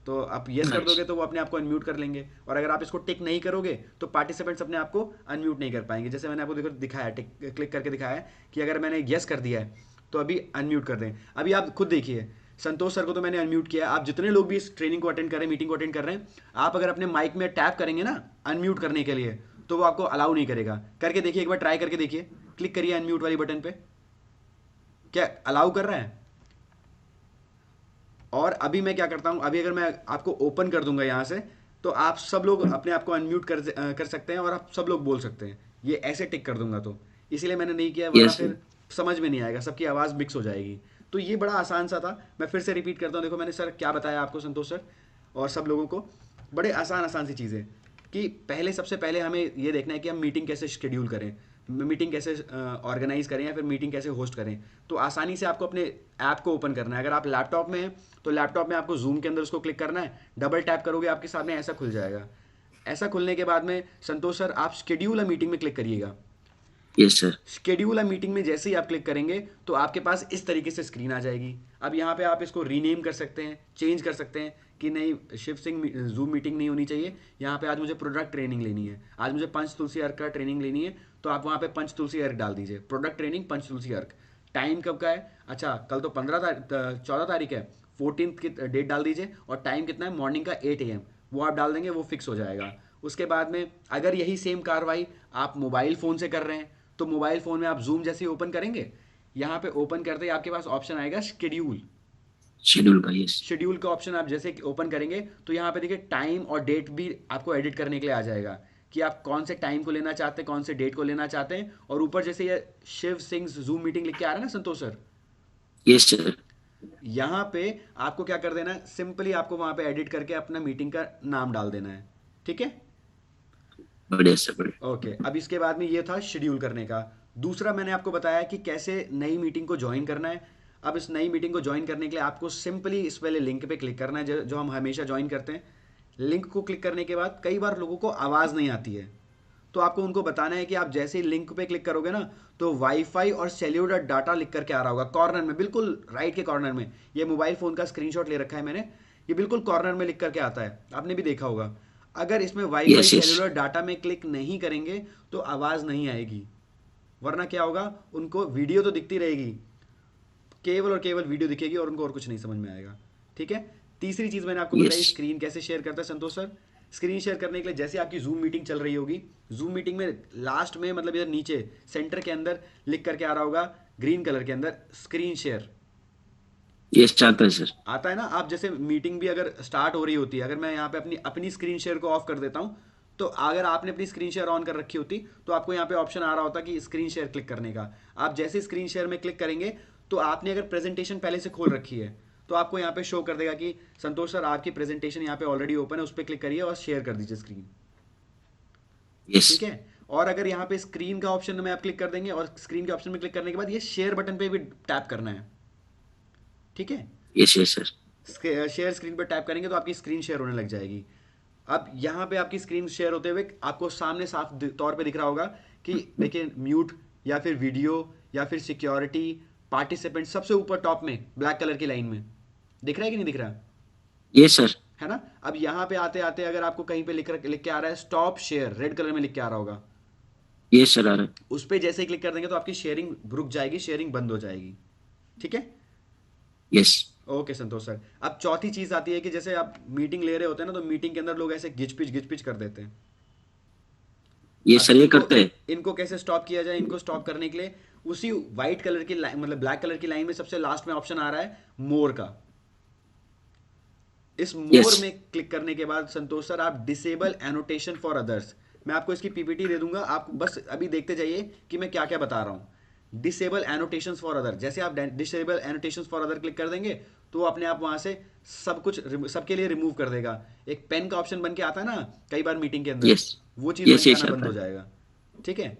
A: तो आप यस कर दोगे
B: Nice.
A: तो वो अपने आप को अनम्यूट कर लेंगे, और अगर आप इसको टिक नहीं करोगे तो पार्टिसिपेंट्स अपने आप को अनम्यूट नहीं कर पाएंगे। जैसे मैंने आपको देखो दिखाया, टिक क्लिक करके दिखाया है कि अगर मैंने यस कर दिया है तो अभी अनम्यूट कर दें। अभी आप खुद देखिए, संतोष सर को तो मैंने अनम्यूट किया, आप जितने लोग भी इस ट्रेनिंग को अटेंड कर रहे हैं, मीटिंग को अटेंड कर रहे हैं, आप अगर अपने माइक में टैप करेंगे ना अनम्यूट करने के लिए, तो वो आपको अलाउ नहीं करेगा। करके देखिए, एक बार ट्राई करके देखिए, क्लिक करिए अनम्यूट वाली बटन पे, क्या अलाउ कर रहा है। और अभी मैं क्या करता हूं, अभी अगर मैं आपको ओपन कर दूंगा यहां से, तो आप सब लोग अपने आप को अनम्यूट कर सकते हैं और आप सब लोग बोल सकते हैं, ये ऐसे टिक कर दूंगा। तो इसीलिए मैंने नहीं किया, वरना
B: Yes.
A: फिर समझ में नहीं आएगा, सबकी आवाज़ मिक्स हो जाएगी। तो ये बड़ा आसान सा था। मैं फिर से रिपीट करता हूँ, देखो मैंने सर क्या बताया आपको, संतोष सर और सब लोगों को, बड़े आसान आसान सी चीज़ें, कि पहले सबसे पहले हमें ये देखना है कि हम मीटिंग कैसे शेड्यूल करें, मीटिंग कैसे ऑर्गेनाइज करें, या फिर मीटिंग कैसे होस्ट करें। तो आसानी से आपको अपने ऐप को ओपन करना है। अगर आप लैपटॉप में हैं तो लैपटॉप में आपको जूम के अंदर उसको क्लिक करना है, डबल टैप करोगे आपके सामने ऐसा खुल जाएगा। ऐसा खुलने के बाद में संतोष सर आप शेड्यूल अ मीटिंग में क्लिक करिएगा।
B: Yes, sir.
A: Schedule a meeting में जैसे ही आप क्लिक करेंगे तो आपके पास इस तरीके से स्क्रीन आ जाएगी। अब यहाँ पे आप इसको रीनेम कर सकते हैं, चेंज कर सकते हैं कि नहीं शिव सिंह जूम मीटिंग नहीं होनी चाहिए, यहाँ पे आज मुझे प्रोडक्ट ट्रेनिंग लेनी है, आज मुझे पंच तुलसी अर्क का ट्रेनिंग लेनी है, तो आप वहाँ पे पंच तुलसी अर्क डाल दीजिए, प्रोडक्ट ट्रेनिंग पंच तुलसी अर्क। टाइम कब का है, अच्छा कल तो 14 तारीख है, 14 की डेट डाल दीजिए, और टाइम कितना है, मॉर्निंग का 8 AM, वो आप डाल देंगे, वो फिक्स हो जाएगा। उसके बाद में अगर यही सेम कार्रवाई आप मोबाइल फ़ोन से कर रहे हैं, तो मोबाइल फ़ोन में आप जूम जैसे ही ओपन करेंगे, यहाँ पे ओपन करते ही आपके पास ऑप्शन आएगा शेड्यूल।
B: Schedule का yes.
A: शेड्यूल का ऑप्शन आप जैसे ओपन करेंगे तो यहाँ पे देखिए टाइम और डेट भी आपको एडिट करने के लिए आ जाएगा, कि आप कौन से टाइम को लेना चाहते हैं, कौन से डेट को लेना चाहते हैं। और ऊपर जैसे ये शिव सिंह जूम मीटिंग लिख के आ रहा है ना संतोष सर,
B: Yes, sir.
A: यहाँ पे आपको क्या कर देना है, सिंपली आपको वहाँ पे एडिट करके अपना मीटिंग का नाम डाल देना है। ठीक है,
B: बढ़िया सर, बढ़िया.
A: ओके। अब इसके बाद में ये था शेड्यूल करने का। दूसरा मैंने आपको बताया कि कैसे नई मीटिंग को ज्वाइन करना है। अब इस नई मीटिंग को ज्वाइन करने के लिए आपको सिंपली इस वाले लिंक पे क्लिक करना है, जो हम हमेशा ज्वाइन करते हैं। लिंक को क्लिक करने के बाद कई बार लोगों को आवाज़ नहीं आती है, तो आपको उनको बताना है कि आप जैसे ही लिंक पे क्लिक करोगे ना, तो वाईफाई और सेल्यूलर डाटा लिख करके आ रहा होगा कॉर्नर में, बिल्कुल राइट के कॉर्नर में। ये मोबाइल फ़ोन का स्क्रीनशॉट ले रखा है मैंने, ये बिल्कुल कॉर्नर में लिख करके आता है, आपने भी देखा होगा। अगर इसमें wifi
B: Yes, yes.
A: Cellular data में क्लिक नहीं करेंगे तो आवाज़ नहीं आएगी, वरना क्या होगा, उनको वीडियो तो दिखती रहेगी, केवल और केवल वीडियो दिखेगी और उनको और कुछ नहीं समझ में आएगा। ठीक है, तीसरी चीज़ मैंने आपको बताई,
B: Yes.
A: स्क्रीन कैसे शेयर करता है संतोष सर। स्क्रीन शेयर करने के लिए जैसे आपकी जूम मीटिंग चल रही होगी, जूम मीटिंग में लास्ट में, मतलब इधर नीचे सेंटर के अंदर लिख करके आ रहा होगा ग्रीन कलर के अंदर, स्क्रीन शेयर
B: Yes, चाहता है सर.
A: आता है ना। आप जैसे मीटिंग भी अगर स्टार्ट हो रही होती है, अगर मैं यहाँ पे अपनी अपनी स्क्रीन शेयर को ऑफ कर देता हूँ, तो अगर आपने अपनी स्क्रीन शेयर ऑन कर रखी होती तो आपको यहाँ पे ऑप्शन आ रहा होता कि स्क्रीन शेयर क्लिक करने का। आप जैसे स्क्रीन शेयर में क्लिक करेंगे, तो आपने अगर प्रेजेंटेशन पहले से खोल रखी है, तो आपको यहाँ पे शो कर देगा कि संतोष सर आपकी प्रेजेंटेशन यहाँ पे ऑलरेडी ओपन है, उस पर क्लिक करिए और शेयर कर दीजिए स्क्रीन।
B: Yes.
A: ठीक है, और अगर यहाँ पे स्क्रीन का ऑप्शन में आप क्लिक कर देंगे और स्क्रीन के ऑप्शन में क्लिक करने के बाद ये शेयर बटन पे भी टैप करना है, ठीक है।
B: Yes yes sir.
A: Share screen पर टैप करेंगे तो आपकी स्क्रीन शेयर होने लग जाएगी। अब यहाँ पे आपकी स्क्रीन शेयर होते हुए आपको सामने साफ तौर पे दिख रहा होगा कि देखिए म्यूट या फिर वीडियो या फिर सिक्योरिटी पार्टिसिपेंट सबसे ऊपर टॉप में ब्लैक कलर की लाइन में दिख रहा है कि नहीं दिख रहा,
B: यस सर।
A: है ना। अब यहाँ पे आते आते अगर आपको कहीं पे लिख के आ रहा है स्टॉप शेयर, रेड कलर में लिख के आ रहा होगा,
B: यस सर आ रहा है।
A: उस पर जैसे ही क्लिक कर देंगे तो आपकी शेयरिंग रुक जाएगी, शेयरिंग बंद हो जाएगी, ठीक है।
B: यस।
A: ओके संतोष सर। अब चौथी चीज आती है कि जैसे आप मीटिंग ले रहे होते हैं ना, तो मीटिंग के अंदर लोग ऐसे घिच पिच कर देते हैं।
B: ये
A: अब
B: सर ये
A: इनको
B: करते हैं।
A: इनको कैसे स्टॉप किया जाए, इनको स्टॉप करने के लिए उसी व्हाइट कलर की लाइन मतलब ब्लैक कलर की लाइन में सबसे लास्ट में ऑप्शन आ रहा है मोर का। इस मोर
B: यस।
A: में क्लिक करने के बाद संतोष सर आप डिसेबल एनोटेशन फॉर अदर्स, मैं आपको इसकी पीपीटी दे दूंगा, आप बस अभी देखते जाइए कि मैं क्या क्या बता रहा हूँ। डिसेबल एनोटेशंस फॉर अदर, जैसे आप disable annotations for other click कर देंगे तो वो अपने आप वहां से सब कुछ सबके लिए रिमूव कर देगा। एक पेन का ऑप्शन बन के आता है ना कई बार मीटिंग के अंदर,
B: यस।
A: वो चीज़ बन
B: यस
A: के
B: यस
A: आना बंद
B: आता
A: हो
B: है।
A: जाएगा, ठीक है।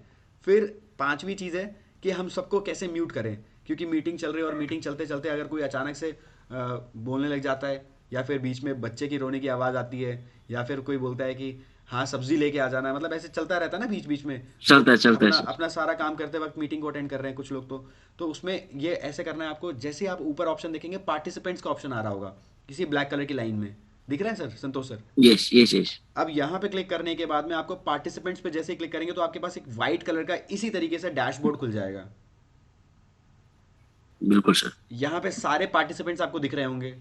A: फिर पांचवी चीज़ है कि हम सबको कैसे म्यूट करें, क्योंकि मीटिंग चल रही है और मीटिंग चलते चलते अगर कोई अचानक से बोलने लग जाता है या फिर बीच में बच्चे की रोने की आवाज़ आती है या फिर कोई बोलता है कि हाँ सब्जी लेके आ जाना, मतलब ऐसे चलता रहता है ना बीच बीच में, लोग
B: चलता है
A: अपना
B: सर।
A: अपना सारा काम करते वक्त मीटिंग को अटेंड कर रहे हैं कुछ लोग, तो उसमें ये ऐसे करना है आपको। जैसे आप ऊपर ऑप्शन देखेंगे पार्टिसिपेंट्स का ऑप्शन आ रहा होगा किसी ब्लैक कलर की लाइन में, दिख रहा है सर संतोष सर।
B: Yes yes yes.
A: अब यहाँ पे क्लिक करने के बाद में आपको पार्टिसिपेंट्स पे जैसे ही क्लिक करेंगे तो आपके पास एक व्हाइट कलर का इसी तरीके से डैशबोर्ड खुल जाएगा।
B: बिल्कुल सर।
A: यहाँ पे सारे पार्टिसिपेंट्स आपको दिख रहे होंगे।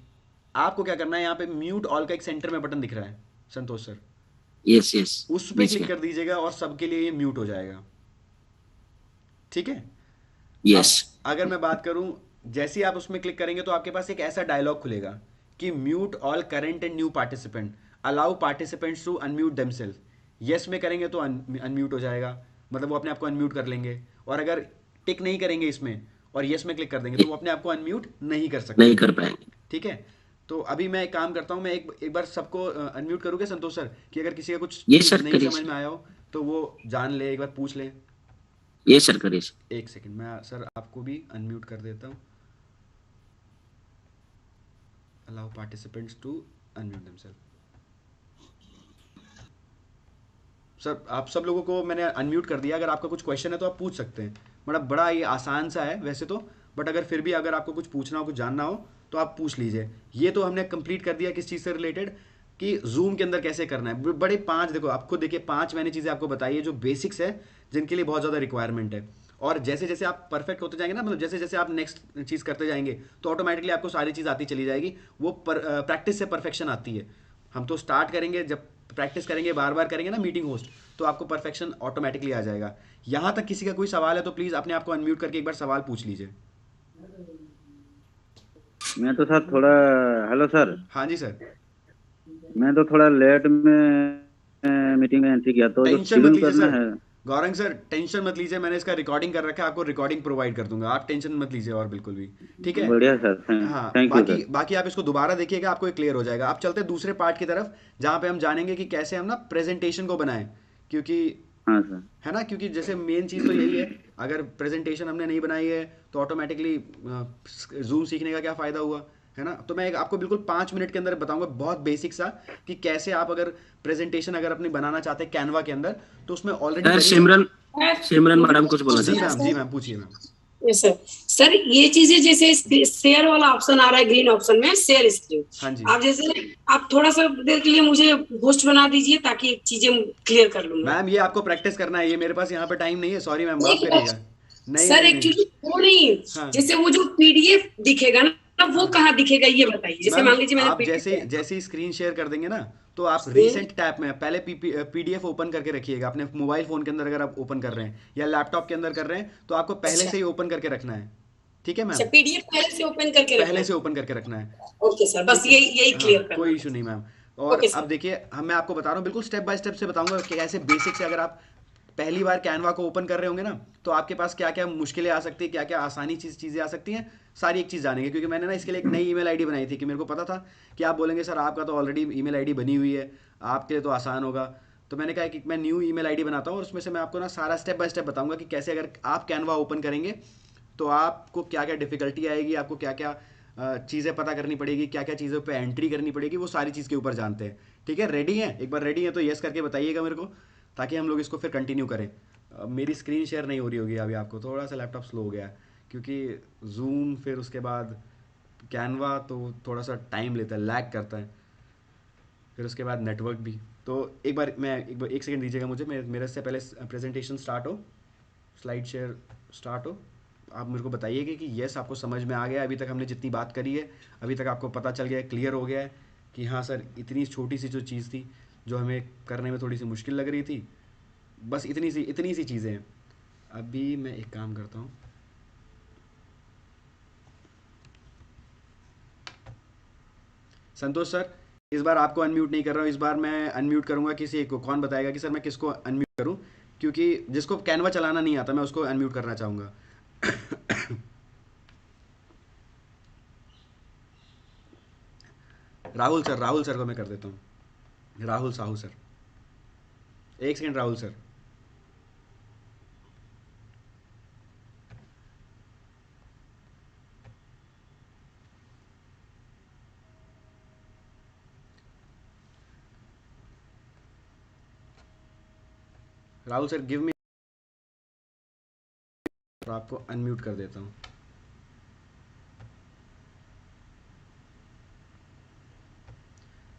A: आपको क्या करना है, यहाँ पे म्यूट ऑल का एक सेंटर में बटन दिख रहा है संतोष सर,
B: यस यस।
A: उस पर
B: बीच
A: क्लिक
B: में।
A: कर दीजिएगा और सबके लिए ये म्यूट हो जाएगा, ठीक है।
B: यस।
A: अब अगर मैं बात करूं, जैसे ही आप उसमें क्लिक करेंगे तो आपके पास एक ऐसा डायलॉग खुलेगा कि mute all current and new participant, allow participants to unmute themselves. Yes में करेंगे तो अनम्यूट हो जाएगा, मतलब वो अपने आप को अनम्यूट कर लेंगे। और अगर टिक नहीं करेंगे इसमें और यस में क्लिक कर देंगे तो वो अपने आप को अनम्यूट नहीं कर
B: नहीं
A: सकते,
B: कर पाएंगे।
A: ठीक है। तो अभी मैं एक काम करता हूँ, मैं एक बार सबको अनम्यूट करूँगा संतोष सर, कि अगर किसी का कुछ
B: ये
A: चीज़
B: सर
A: नहीं
B: करिए
A: समझ
B: सर।
A: में आया हो तो वो जान ले, एक बार पूछ ले।
B: ये सर करिए सर।
A: एक सेकंड, मैं सर आपको भी अनम्यूट कर देता हूँ। Allow participants to unmute themselves. Sir आप सब लोगों को मैंने अनम्यूट कर दिया, अगर आपका कुछ क्वेश्चन है तो आप पूछ सकते हैं। मतलब बड़ा ये आसान सा है वैसे तो, बट अगर फिर भी अगर आपको कुछ पूछना हो कुछ जानना हो तो आप पूछ लीजिए। ये तो हमने कंप्लीट कर दिया किस चीज़ से रिलेटेड, कि जूम के अंदर कैसे करना है। बड़े पांच, देखो आप खुद देखिए, पांच मैंने चीज़ें आपको बताई है जो बेसिक्स है, जिनके लिए बहुत ज़्यादा रिक्वायरमेंट है। और जैसे जैसे आप परफेक्ट होते जाएंगे ना, मतलब जैसे जैसे आप नेक्स्ट चीज़ करते जाएंगे तो ऑटोमेटिकली आपको सारी चीज़ आती चली जाएगी। वो प्रैक्टिस से परफेक्शन आती है। हम तो स्टार्ट करेंगे, जब प्रैक्टिस करेंगे बार बार करेंगे ना मीटिंग होस्ट, तो आपको परफेक्शन ऑटोमेटिकली आ जाएगा। यहाँ तक किसी का कोई सवाल है तो प्लीज़ अपने आप को अनम्यूट करके एक बार सवाल पूछ लीजिए।
C: मैं तो सर थोड़ा, हेलो सर,
A: हाँ जी सर।
C: मैं तो थोड़ा लेट में मीटिंग में एंट्री किया, तो जो
A: टेंशन मत
C: शेड्यूल
A: लीजिए
C: करना
A: सर,
C: है।
A: गौरंग सर टेंशन मत लीजिए, मैंने इसका रिकॉर्डिंग कर रखा है, आपको रिकॉर्डिंग प्रोवाइड कर दूंगा, आप टेंशन मत लीजिए और बिल्कुल भी, ठीक है।
C: बढ़िया सर,
A: हाँ
C: थैंक यू
A: बाकी
C: सर।
A: बाकी आप इसको दोबारा देखिएगा, आपको क्लियर हो जाएगा। आप चलते हैं दूसरे पार्ट की तरफ, जहाँ पे हम जानेंगे कि कैसे हम ना प्रेजेंटेशन को बनाएं, क्योंकि
C: हाँ सर।
A: है ना, क्योंकि जैसे मेन चीज़ तो यही है, अगर प्रेजेंटेशन हमने नहीं बनाई है तो ऑटोमेटिकली जूम सीखने का क्या फ़ायदा हुआ, है ना। तो मैं आपको बिल्कुल 5 मिनट के अंदर बताऊंगा बहुत बेसिक सा, कि कैसे आप अगर प्रेजेंटेशन अगर अपनी बनाना चाहते हैं कैनवा के अंदर, तो उसमें ऑलरेडी
B: सर
A: बनी।
B: सिमरन सिमरन मैडम कुछ बोला
A: जी
B: सर।
A: मैम, जी मैम, पूछिए मैम।
D: Yes sir. सर ये चीजें जैसे शेयर वाला ऑप्शन आ रहा है ग्रीन ऑप्शन में, शेयर स्क्रीन,
A: हाँ जी
D: आप जैसे आप थोड़ा सा देर के लिए मुझे होस्ट बना दीजिए ताकि चीजें क्लियर कर लूँ मैं।
A: मैम, ये आपको प्रैक्टिस करना है, ये मेरे पास यहाँ पे टाइम नहीं है, सॉरी मैम, माफ
D: एक
A: करिएगा। नहीं
D: सर
A: नहीं नहीं।
D: एक्चुअली वो नहीं,
A: हाँ
D: जैसे वो जो पीडीएफ दिखेगा ना, वो
A: हाँ
D: कहाँ दिखेगा ये बताइए। जैसे
A: मैम,
D: मान लीजिए मैंने
A: आप जैसे
D: पीडीएफ
A: जैसे ही स्क्रीन शेयर कर देंगे ना, तो आप रीसेंट टैब में पहले पीडीएफ ओपन करके रखिएगा अपने मोबाइल फोन के अंदर। अगर आप ओपन कर रहे हैं या लैपटॉप के अंदर कर रहे हैं तो आपको पहले
D: अच्छा
A: से ही ओपन करके रखना है, ठीक है
D: अच्छा,
A: मैम।
D: पीडीएफ पहले से ओपन करके रखना
A: पहले
D: है।
A: से ओपन करके रखना है,
D: ओके सर, बस
A: ठीक है।
D: यही
A: हाँ
D: क्लियर करना
A: कोई
D: है।
A: इशू नहीं मैम। और
D: ओके
A: अब
D: सर।
A: देखिए, मैं आपको बता रहा हूँ बिल्कुल स्टेप बाय स्टेप से बताऊंगा कि कैसे बेसिक से, अगर आप पहली बार कैनवा को ओपन कर रहे होंगे ना, तो आपके पास क्या क्या मुश्किलें आ सकती है, क्या क्या आसानी चीज़ें आ सकती हैं, सारी एक चीज़ जानेंगे। क्योंकि मैंने ना इसके लिए एक नई ईमेल आईडी बनाई थी, कि मेरे को पता था कि आप बोलेंगे सर आपका तो ऑलरेडी ईमेल आईडी बनी हुई है, आपके लिए तो आसान होगा। तो मैंने कहा कि मैं न्यू ईमेल आईडी बनाता हूँ और उसमें से मैं आपको ना सारा स्टेप बाय स्टेप बताऊंगा कि कैसे अगर आप कैनवा ओपन करेंगे तो आपको क्या क्या डिफिकल्टी आएगी, आपको क्या क्या चीज़ें पता करनी पड़ेगी, क्या क्या चीज़ों पे एंट्री करनी पड़ेगी, वो सारी चीज़ के ऊपर जानते हैं। ठीक है, रेडी हैं? एक बार रेडी हैं तो यस करके बताइएगा मेरे को, ताकि हम लोग इसको फिर कंटिन्यू करें। मेरी स्क्रीन शेयर नहीं हो रही होगी अभी आपको, थोड़ा सा लैपटॉप स्लो हो गया है क्योंकि जूम फिर उसके बाद कैनवा तो थोड़ा सा टाइम लेता है, लैग करता है, फिर उसके बाद नेटवर्क भी। तो एक बार एक सेकंड दीजिएगा मुझे, मेरे से पहले प्रेजेंटेशन स्टार्ट हो, स्लाइड शेयर स्टार्ट हो। आप मेरे को बताइएगा कि यस आपको समझ में आ गया, अभी तक हमने जितनी बात करी है अभी तक आपको पता चल गया है, क्लियर हो गया है कि हाँ सर इतनी छोटी सी जो चीज़ थी जो हमें करने में थोड़ी सी मुश्किल लग रही थी, बस इतनी सी चीज़ें हैं। अभी मैं एक काम करता हूँ, संतोष सर इस बार आपको अनम्यूट नहीं कर रहा हूँ, इस बार मैं अनम्यूट करूँगा किसी एक को। कौन बताएगा कि सर मैं किसको अनम्यूट करूँ, क्योंकि जिसको कैनवा चलाना नहीं आता मैं उसको अनम्यूट करना चाहूँगा। राहुल सर को मैं कर देता हूँ, राहुल साहू सर। एक second Rahul sir. Rahul sir give me, आपको अनम्यूट कर देता हूँ।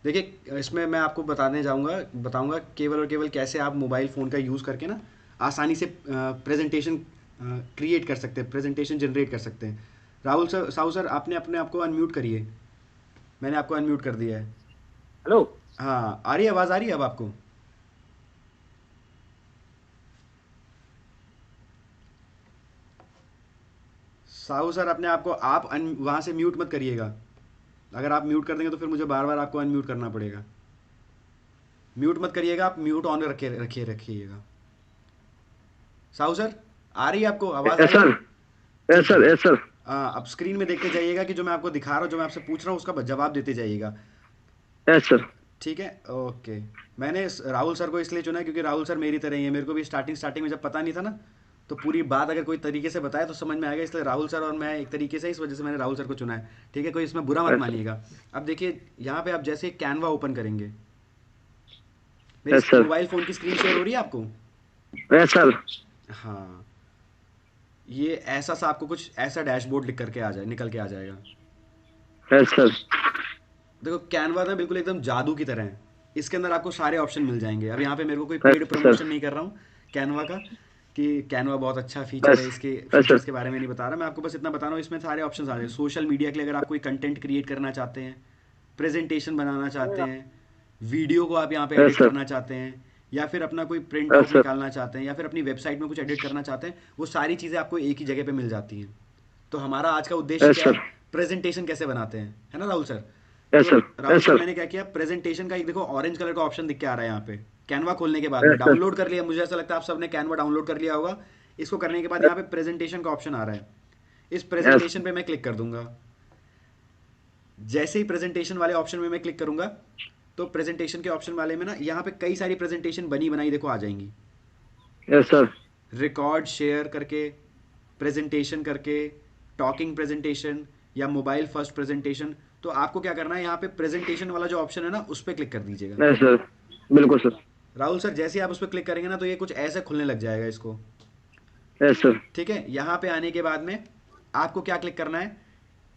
A: देखिए इसमें मैं आपको बताऊंगा केवल और केवल कैसे आप मोबाइल फ़ोन का यूज़ करके ना आसानी से प्रेजेंटेशन क्रिएट कर सकते हैं, प्रेजेंटेशन जनरेट कर सकते हैं। राहुल सर साहू सर आपने अपने आप को अनम्यूट करिए, मैंने आपको अनम्यूट कर दिया है।
B: हेलो।
A: हाँ आ रही है, आवाज़ आ रही है अब आपको? साहू सर अपने आप को आप वहाँ से म्यूट मत करिएगा, अगर आप म्यूट कर देंगे तो फिर मुझे बार बार आपको अनम्यूट करना पड़ेगा। म्यूट मत करिएगा, आप म्यूट ऑन रखिएगा। साहू सर आ रही है आपको आवाज़?
C: यस
A: आ रही
C: सर,
A: है?
C: यस
A: ठीक है।
C: सर, यस सर,
A: अब स्क्रीन में देखते जाइएगा कि जो मैं आपको दिखा रहा हूँ, जो मैं आपसे पूछ रहा हूँ उसका जवाब देते जाइएगा।
C: Yes sir.
A: ठीक है, ओके। मैंने राहुल सर को इसलिए चुना है क्योंकि राहुल सर मेरी तरह ही है, मेरे को भी स्टार्टिंग में जब पता नहीं था ना तो पूरी बात अगर कोई तरीके से बताए तो समझ में आएगा, इसलिए राहुल सर और मैं एक तरीके से, इस वजह से मैंने राहुल सर को चुना है। ठीक है, कोई इसमें बुरा मत मानिएगा। अब देखिए यहाँ पे आप जैसे कैनवा ओपन करेंगे, मेरी
C: यस सर,
A: मोबाइल फ़ोन की स्क्रीन शेयर हो रही है आपको?
C: यस सर,
A: हाँ, ये ऐसा सा आपको कुछ ऐसा डैशबोर्ड निकल के आ जाएगा।
C: यस सर,
A: देखो कैनवा ना बिल्कुल एकदम जादू की तरह है, इसके अंदर आपको सारे ऑप्शन मिल जाएंगे। अब यहाँ पे मेरे को कोई पेड
C: यस
A: प्रमोशन
C: सर,
A: नहीं कर रहा हूँ कैनवा का कि कैनवा बहुत अच्छा फीचर है,
C: यस,
A: इसके
C: यस
A: फीचर्स
C: सर,
A: के बारे में नहीं बता रहा मैं आपको, बस इतना बता रहा हूँ इसमें सारे ऑप्शन आ रहे हैं। सोशल मीडिया के लिए अगर आप कोई कंटेंट क्रिएट करना चाहते हैं, प्रेजेंटेशन बनाना चाहते हैं, वीडियो को आप यहाँ पे
C: यस
A: एडिट
C: सर,
A: करना चाहते हैं, या फिर अपना कोई प्रिंट
C: यस
A: आउट
C: सर,
A: निकालना चाहते हैं, या फिर अपनी वेबसाइट में कुछ एडिट करना चाहते हैं, वो सारी चीज़ें आपको एक ही जगह पे मिल जाती हैं। तो हमारा आज का उद्देश्य
C: यस
A: क्या
C: सर,
A: है? प्रेजेंटेशन कैसे बनाते हैं, है ना राहुल सर?
C: यस
A: तो
C: sir,
A: Rahul
C: yes
A: sir
C: sir,
A: मैंने क्या किया, प्रेजेंटेशन का एक देखो ऑरेंज कलर का ऑप्शन दिख के आ रहा है यहाँ पे कैनवा खोलने के बाद में,
C: यस सर,
A: डाउनलोड कर लिया, मुझे ऐसा लगता है आप सबने कैनवा डाउनलोड कर लिया होगा। इसको करने के बाद यहाँ पे प्रेजेंटेशन का ऑप्शन आ रहा है, इस
C: यस,
A: प्रेजेंटेशन पे मैं क्लिक कर दूंगा। जैसे ही प्रेजेंटेशन वाले ऑप्शन में मैं क्लिक करूंगा तो प्रेजेंटेशन के ऑप्शन वाले में ना यहाँ पे कई सारी प्रेजेंटेशन बनी बनाई देखो आ जाएंगी,
C: यस सर,
A: रिकॉर्ड शेयर करके, प्रेजेंटेशन करके, टॉकिंग प्रेजेंटेशन या मोबाइल फर्स्ट प्रेजेंटेशन। तो आपको क्या करना है, यहाँ पे प्रेजेंटेशन वाला जो ऑप्शन है ना उस पर क्लिक कर दीजिएगा।
C: यस सर, बिल्कुल सर,
A: राहुल सर जैसे ही आप उस पर क्लिक करेंगे ना तो ये कुछ ऐसे खुलने लग जाएगा इसको।
C: यस सर,
A: ठीक है, यहाँ पे आने के बाद में आपको क्या क्लिक करना है,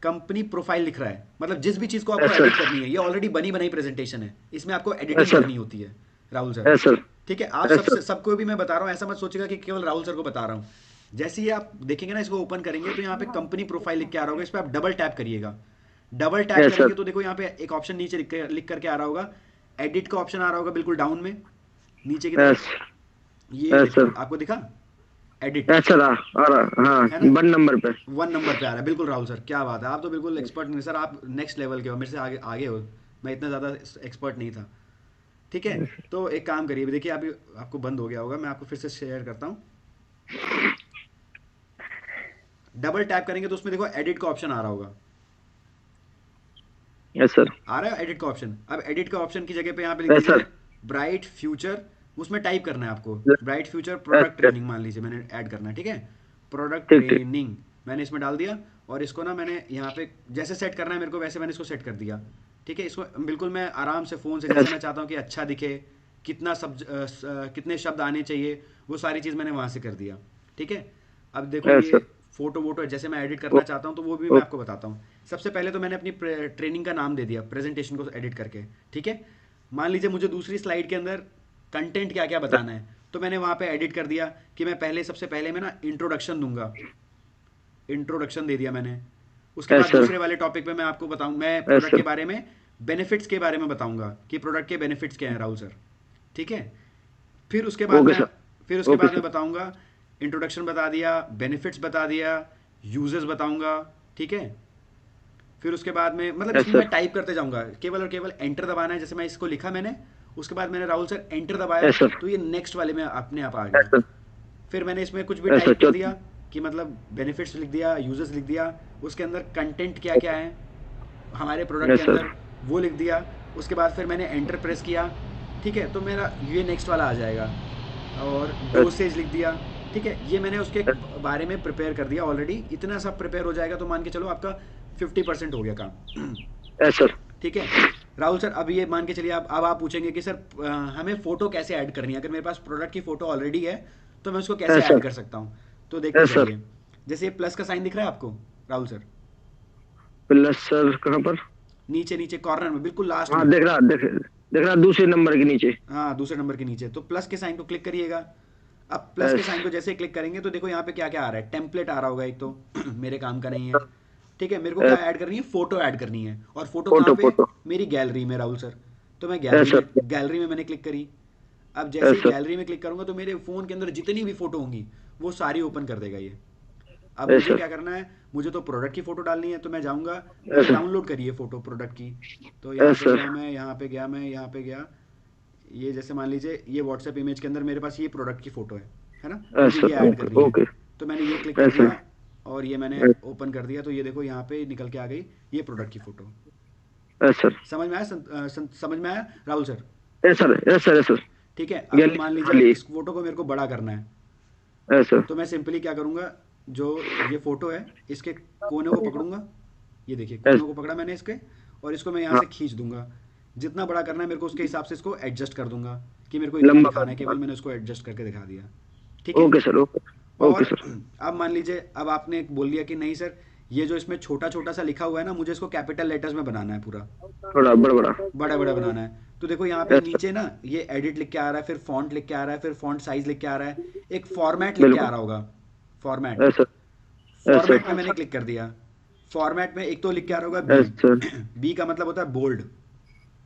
A: कंपनी प्रोफाइल लिख रहा है, मतलब जिस भी चीज़ को आपको
C: यस सर,
A: एडिट करनी है, ये ऑलरेडी बनी बनाई प्रेजेंटेशन है, इसमें आपको एडिटिंग
C: यस सर,
A: करनी होती है राहुल सर।
C: यस सर,
A: ठीक है, आप
C: यस सर,
A: सबको भी मैं बता रहा हूँ, ऐसा मत सोचिएगा कि केवल राहुल सर को बता रहा हूँ। जैसे ही आप देखेंगे ना इसको ओपन करेंगे तो यहाँ पे कंपनी प्रोफाइल लिख के आ रहा होगा, इस पर आप डबल टैप करिएगा। डबल टैप
C: यस
A: करेंगे
C: सर,
A: तो देखो यहाँ पे एक ऑप्शन नीचे लिख करके आ रहा होगा, एडिट का ऑप्शन आ रहा होगा बिल्कुल डाउन में नीचे की तरफ,
C: यस,
A: ये
C: यस
A: देखो
C: सर,
A: आपको दिखा एडिट,
C: यस सर, आ रहा, हाँ,
A: है ना?
C: 1 नंबर पे।
A: 1 नंबर पे आ रहा है, बिल्कुल राहुल सर, क्या बात है, आप तो बिल्कुल एक्सपर्ट नहीं सर, आप नेक्स्ट लेवल के हो, मेरे से आगे आगे हो, मैं इतना ज़्यादा एक्सपर्ट नहीं था। ठीक है, तो एक काम करिए, देखिए आप आपको बंद हो गया होगा, मैं आपको फिर से शेयर करता हूँ। डबल टैप करेंगे तो उसमें देखो एडिट का ऑप्शन आ रहा होगा,
C: यस सर,
A: आ रहा है एडिट का ऑप्शन। अब एडिट का ऑप्शन की जगह पे यहाँ पे लिख
C: यस
A: दीजिए
C: सर,
A: ब्राइट फ्यूचर उसमें टाइप करना है आपको
C: Yes.
A: Bright future product
C: Yes.
A: Training मान लीजिए मैंने ऐड करना है, ठीक है, प्रोडक्ट
C: ठीक, ठीक।
A: ट्रेनिंग मैंने इसमें डाल दिया और इसको ना मैंने यहाँ पे जैसे सेट करना है मेरे को वैसे मैंने इसको सेट कर दिया, ठीक है। इसको बिल्कुल मैं आराम से फ़ोन से जैसे
C: Yes.
A: मैं चाहता हूँ कि अच्छा दिखे, कितना कितने शब्द आने चाहिए, वो सारी चीज़ मैंने वहाँ से कर दिया, ठीक है। अब देखो
C: Yes,
A: ये
C: sir.
A: फोटो वोटो जैसे मैं एडिट करना
C: ओ-
A: चाहता हूँ तो वो भी मैं
C: ओ-
A: आपको बताता हूँ। सबसे पहले तो मैंने अपनी ट्रेनिंग का नाम दे दिया प्रेजेंटेशन को एडिट करके, ठीक है। मान लीजिए मुझे दूसरी स्लाइड के अंदर कंटेंट क्या क्या बताना है, तो मैंने वहाँ पे एडिट कर दिया कि मैं पहले सबसे पहले मैं ना इंट्रोडक्शन दूंगा, इंट्रोडक्शन दे दिया मैंने। उसके
C: Yes,
A: बाद
C: sir.
A: दूसरे वाले टॉपिक पे मैं आपको बताऊँ, मैं
C: Yes,
A: प्रोडक्ट के
C: sir.
A: बारे में बेनिफिट्स के बारे में बताऊंगा कि प्रोडक्ट के बेनिफिट्स क्या हैं राहुल सर, ठीक है। फिर उसके बाद
C: Okay,
A: मैं
C: sir.
A: फिर उसके
C: Okay,
A: बाद मैं
C: sir.
A: बताऊंगा, इंट्रोडक्शन बता दिया, बेनिफिट्स बता दिया, यूजेस बताऊंगा, ठीक है। फिर उसके बाद में मतलब
C: Yes,
A: इसमें
C: sir.
A: मैं टाइप करते जाऊंगा, केवल और केवल एंटर दबाना है। जैसे मैं इसको लिखा मैंने, उसके बाद मैंने राहुल सर एंटर दबाया
C: Yes, sir.
A: तो ये नेक्स्ट वाले में अपने आप आ
C: Yes,
A: गया।
C: sir.
A: फिर मैंने इसमें कुछ भी
C: Yes, sir.
A: टाइप कर
C: चल।
A: दिया कि मतलब बेनिफिट्स लिख दिया, यूजर्स लिख दिया, उसके अंदर कंटेंट क्या क्या है हमारे प्रोडक्ट के
C: Yes, sir.
A: अंदर वो लिख दिया। उसके बाद फिर मैंने एंटर प्रेस किया, ठीक है, तो मेरा ये नेक्स्ट वाला आ जाएगा। और
C: Yes.
A: डोसेज लिख दिया, ठीक है। ये मैंने उसके बारे में प्रिपेयर कर दिया ऑलरेडी। इतना सब प्रिपेयर हो जाएगा तो मान के चलो आपका 50% हो गया काम।
C: Yes, sir.
A: ठीक है राहुल सर, अब ये मान के चलिए अब आप पूछेंगे कि सर हमें फ़ोटो कैसे ऐड करनी है। अगर मेरे पास प्रोडक्ट की फ़ोटो ऑलरेडी है तो मैं उसको कैसे
C: Yes, sir.
A: ऐड कर सकता हूँ। तो देखते
C: Yes, sir.
A: जाइए, जैसे ये प्लस का साइन दिख रहा है आपको राहुल सर,
C: प्लस सर कहाँ पर?
A: नीचे नीचे कॉर्नर में बिल्कुल लास्ट
C: हाँ,
A: में।
C: देख रहा दूसरे नंबर के नीचे।
A: हाँ दूसरे नंबर के नीचे, तो प्लस के साइन को क्लिक करिएगा। अब प्लस के
C: Yes.
A: साइन को जैसे क्लिक करेंगे तो देखो यहाँ पे क्या क्या आ रहा है, टेम्पलेट आ रहा होगा एक तो मेरे काम का नहीं है, ठीक है। मेरे को क्या
C: Yes.
A: ऐड करनी है, फोटो ऐड करनी है। और फोटो
C: फोटो
A: कहाँ पे,
C: फोटो।
A: मेरी गैलरी में राहुल सर। तो मैं
C: Yes, sir.
A: गैलरी में मैंने क्लिक करी। अब जैसे
C: Yes,
A: ही
C: sir.
A: गैलरी में क्लिक करूंगा तो मेरे फ़ोन के अंदर जितनी भी फ़ोटो होंगी वो सारी ओपन कर देगा ये। अब
C: Yes,
A: मुझे
C: sir.
A: क्या करना है, मुझे तो प्रोडक्ट की फ़ोटो डालनी है, तो मैं जाऊंगा
C: Yes, sir.
A: डाउनलोड करिए फ़ोटो प्रोडक्ट की। तो यहाँ
C: Yes,
A: पे
C: sir.
A: गया मैं, यहाँ पे गया मैं, यहाँ पे गया। ये जैसे मान लीजिए ये व्हाट्सएप इमेज के अंदर मेरे पास ये प्रोडक्ट की फ़ोटो है ना,
C: Yes,
A: मुझे
C: sir.
A: ये ऐड
C: Okay.
A: करनी है।
C: Okay.
A: तो मैंने ये क्लिक कर
C: Yes, sir.
A: दिया और ये मैंने
C: Yes.
A: ओपन कर दिया। तो ये देखो यहाँ पे निकल के आ गई ये प्रोडक्ट की फ़ोटो।
C: Yes, sir.
A: समझ में आया समझ में आया Rahul sir,
C: Yes, sir. Yes, sir. Yes, sir.
A: ठीक है। अब
C: गैलरी
A: मान लीजिए
C: खाली।
A: इस फोटो को मेरे को बड़ा करना है,
C: Yes, sir.
A: तो मैं सिंपली क्या करूँगा, जो ये फ़ोटो है इसके कोने को पकड़ूंगा, ये देखिए कोनों को पकड़ा मैंने इसके, और इसको मैं यहाँ
C: हाँ।
A: से खींच दूंगा। जितना बड़ा करना है मेरे को उसके हिसाब से इसको एडजस्ट कर दूंगा कि मेरे को इतना
C: लंबा
A: दिखाना है,
C: कर
A: केवल
C: दूंगा।
A: मैंने उसको एडजस्ट करके दिखा दिया, ठीक है।
C: Okay, sir. Okay.
A: और
C: Okay, sir.
A: अब मान लीजिए अब आपने बोल दिया कि नहीं सर ये जो इसमें छोटा छोटा सा लिखा हुआ है ना, मुझे इसको कैपिटल लेटर्स में बनाना है, पूरा
C: थोड़ा बड़ा
A: बड़ा बड़ा बनाना है। तो देखो यहाँ पे
C: Yes, sir.
A: नीचे ना ये एडिट लिख के आ रहा है, फिर फॉन्ट लिख के आ रहा है, फिर फॉन्ट साइज लिख के आ रहा है, एक फॉर्मेट लिख के
C: बिल्कुल।
A: आ रहा होगा, format.
C: Yes, sir. Yes,
A: format
C: sir.
A: में मैंने क्लिक कर दिया। फॉर्मेट में एक तो लिख के आ रहा होगा
C: Yes, sir.
A: बी, बी का मतलब होता है बोल्ड,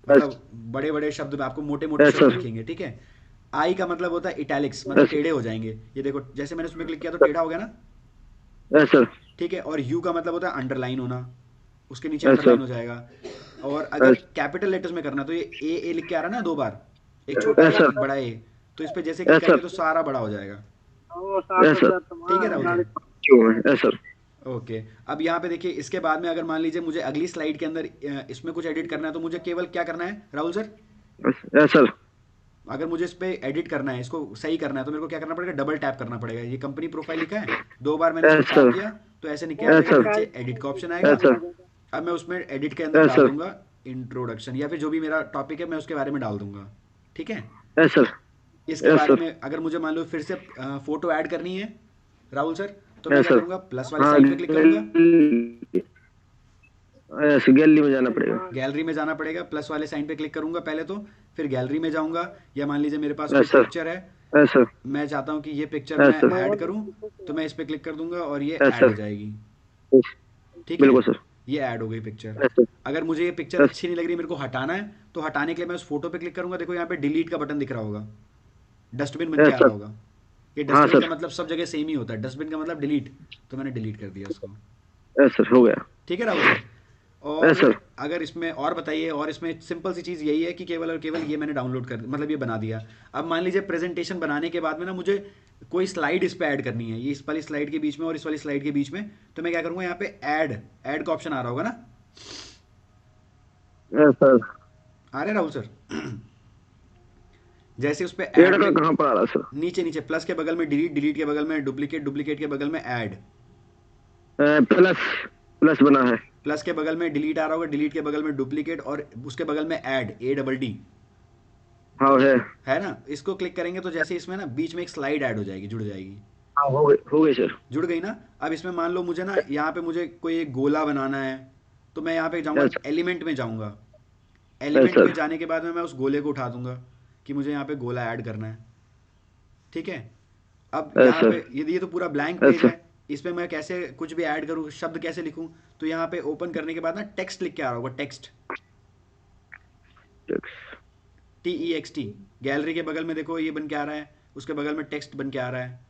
A: मतलब बड़े बड़े शब्द में आपको मोटे मोटे
C: Yes,
A: शब्द
C: sir.
A: लिखेंगे, ठीक है। आई का मतलब होता है इटैलिक्स, मतलब
C: Yes.
A: टेढ़े हो जाएंगे। ये देखो जैसे मैंने उसमें क्लिक किया तो टेढ़ा हो गया ना,
C: Yes, sir.
A: ठीक है। और यू का मतलब होता है अंडरलाइन होना, उसके नीचे
C: Yes,
A: अंडरलाइन
C: sir.
A: हो जाएगा। और अगर
C: Yes.
A: कैपिटल लेटर्स में करना तो ये ए लिख के आ रहा है ना दो बार, एक छोटा
C: Yes,
A: ए
C: sir.
A: एक बड़ा ए, तो इस पे जैसे क्लिक
C: Yes,
A: करेंगे
C: sir.
A: तो सारा बड़ा हो जाएगा,
C: Yes, sir.
A: ठीक है Rahul sir.
C: Yes, sir.
A: Okay अब यहाँ पे देखिए इसके बाद में अगर मान लीजिए मुझे अगली स्लाइड के अंदर इसमें कुछ एडिट करना है तो मुझे केवल क्या करना है राहुल सर,
C: Yes, sir.
A: अगर मुझे इस पे एडिट करना है, इसको सही करना है, तो मेरे को क्या करना पड़ेगा, डबल टैप करना पड़ेगा। ये कंपनी प्रोफाइल लिखा है, दो बार मैंने इसको
C: Yes,
A: टैप
C: sir.
A: किया तो ऐसे निकल आ
C: Yes,
A: जाएगा,
C: sir.
A: नीचे एडिट का ऑप्शन आएगा।
C: Yes, sir.
A: अब मैं उसमें एडिट के अंदर
C: Yes,
A: डाल
C: sir.
A: दूंगा इंट्रोडक्शन, या फिर जो भी मेरा टॉपिक है मैं उसके बारे में डाल दूंगा, ठीक है।
C: Yes, sir.
A: इसके
C: Yes,
A: बारे
C: sir.
A: में अगर मुझे मान लो फिर से फोटो ऐड करनी है राहुल सर, तो मैं
C: Yes,
A: क्या
C: sir.
A: करूंगा, प्लस वाले
C: हाँ,
A: साइन पे क्लिक करूंगा,
C: Yes, गैलरी में जाना पड़ेगा।
A: गैलरी में जाना पड़ेगा, प्लस वाले साइन पे क्लिक करूंगा पहले तो, फिर गैलरी में जाऊंगा। या मान लीजिए मेरे पास कोई
C: Yes, sir.
A: पिक्चर है,
C: Yes, sir.
A: मैं चाहता हूँ कि ये पिक्चर
C: Yes, sir.
A: मैं ऐड करूँ, तो मैं इस पे क्लिक कर दूंगा और ये
C: Yes,
A: ऐड
C: sir.
A: हो जाएगी,
C: Yes.
A: ठीक है।
C: बिल्कुल सर।
A: ये ऐड हो गई पिक्चर।
C: Yes, sir.
A: अगर मुझे ये पिक्चर
C: Yes.
A: अच्छी नहीं लग रही, मेरे को हटाना है, तो हटाने के लिए मैं उस फोटो पे क्लिक करूंगा। देखो यहाँ पे डिलीट का बटन दिख रहा होगा, डस्टबिन बन के
C: Yes,
A: आ रहा
C: sir.
A: होगा। ये
C: हाँ,
A: डस्टबिन
C: sir.
A: का मतलब सब जगह सेम ही होता है, डस्टबिन का मतलब डिलीट, तो मैंने डिलीट कर दिया उसको,
C: Yes, sir. हो गया।
A: ठीक है राहुल सर।
C: Yes, sir.
A: और अगर इसमें और बताइए, और इसमें सिंपल सी चीज़ यही है कि केवल और केवल ये मैंने डाउनलोड कर मतलब ये बना दिया। अब मान लीजिए प्रेजेंटेशन बनाने के बाद में ना मुझे कोई स्लाइड इस पे ऐड करनी है, ये इस वाली स्लाइड के बीच में और इस वाली स्लाइड के बीच में, तो मैं क्या करूँगा, यहाँ पे ऐड का ऑप्शन आ रहा होगा ना,
C: Yes, sir.
A: आ रहे राहुल सर। जैसे उस पे
E: एड
A: ऐड
E: का
A: में
E: कहाँ पर आ रहा सर?
A: नीचे नीचे प्लस के बगल में डिलीट, डिलीट के बगल में डुप्लीकेट, डुप्लीकेट के बगल में ऐड,
E: प्लस प्लस बना है।
A: प्लस के बगल में डिलीट आ रहा होगा, डिलीट के बगल में डुप्लीकेट और उसके बगल में ऐड, ADD,
E: हाँ
A: है ना। इसको क्लिक करेंगे तो जैसे इसमें ना बीच में एक स्लाइड ऐड हो जाएगी, जुड़ जाएगी,
E: हाँ हो गई सर।
A: जुड़ गई ना। अब इसमें मान लो मुझे ना यहाँ पे मुझे कोई एक गोला बनाना है, तो मैं यहाँ पे जाऊँगा,
E: Yes.
A: एलिमेंट में जाऊँगा, एलिमेंट
E: sir.
A: में जाने के बाद में मैं उस गोले को उठा दूंगा कि मुझे यहाँ पे गोला ऐड करना है, ठीक है। अब
E: Yes,
A: यहाँ
E: sir.
A: पे ये तो पूरा ब्लैंक
E: Yes,
A: पेज
E: sir.
A: है, इसमें मैं कैसे कुछ भी ऐड करूँ, शब्द कैसे लिखूँ, तो यहाँ पे ओपन करने के बाद ना टेक्स्ट लिख के आ रहा होगा, टेक्स्ट, TEXT, गैलरी के बगल में देखो ये बन के आ रहा है, उसके बगल में टेक्स्ट बन के आ रहा है,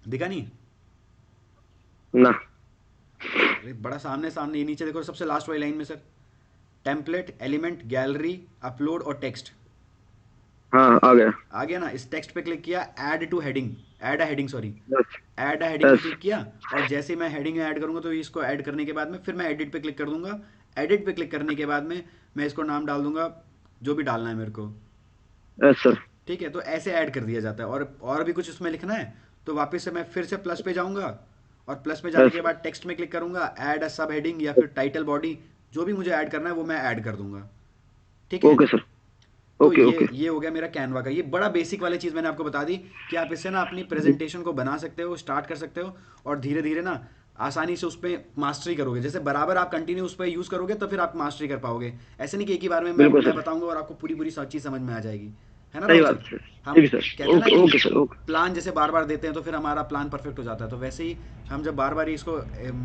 A: दिखा नहीं?
E: ना।
A: अरे बड़ा सामने सामने, ये नीचे देखो सबसे लास्ट वाली लाइन में sir, template, element, gallery, upload और टेक्स्ट,
E: हाँ आ गया।
A: आ गया ना। इस टेक्स्ट पे क्लिक किया, ऐड टू हेडिंग, ऐड अ हेडिंग, सॉरी,
E: Yes.
A: ऐड अ हेडिंग पे
E: Yes.
A: क्लिक किया, और जैसे ही मैं हेडिंग ऐड करूंगा तो इसको ऐड करने के बाद में फिर मैं एडिट पे क्लिक कर दूंगा, एडिट पे क्लिक करने के बाद में मैं इसको नाम डाल दूंगा जो भी डालना है मेरे को,
E: Yes, sir.
A: ठीक है। तो ऐसे ऐड कर दिया जाता है। और भी कुछ उसमें लिखना है तो वापस से मैं फिर से प्लस पे जाऊंगा, और प्लस पे जाने
E: Yes.
A: के बाद टेक्स्ट में क्लिक करूंगा, ऐड अ सब हेडिंग या फिर टाइटल बॉडी, जो भी मुझे ऐड करना है वो मैं ऐड कर दूंगा, ठीक है।
E: Okay sir.
A: तो
E: ओके ओके।
A: ये हो गया मेरा कैनवा का। ये बड़ा बेसिक वाली चीज़ मैंने आपको बता दी कि आप इससे ना अपनी प्रेजेंटेशन को बना सकते हो, स्टार्ट कर सकते हो, और धीरे धीरे ना आसानी से उस पर मास्टरी करोगे। जैसे बराबर आप कंटिन्यू उस पर यूज़ करोगे तो फिर आप मास्टरी कर पाओगे। ऐसे नहीं कि एक ही बार में
E: बिल्कुल
A: मैं
E: सर।
A: बताऊंगा और आपको पूरी पूरी सब चीज़ समझ में आ जाएगी, है ना
E: सही
A: राहुल
E: बात
A: सर?
E: सर।
A: हम
E: ठीक है सर।
A: कहते हैं ना
E: ओके सर
A: कि
E: ओके।
A: प्लान जैसे बार बार देते हैं तो फिर हमारा प्लान परफेक्ट हो जाता है, तो वैसे ही हम जब बार बार इसको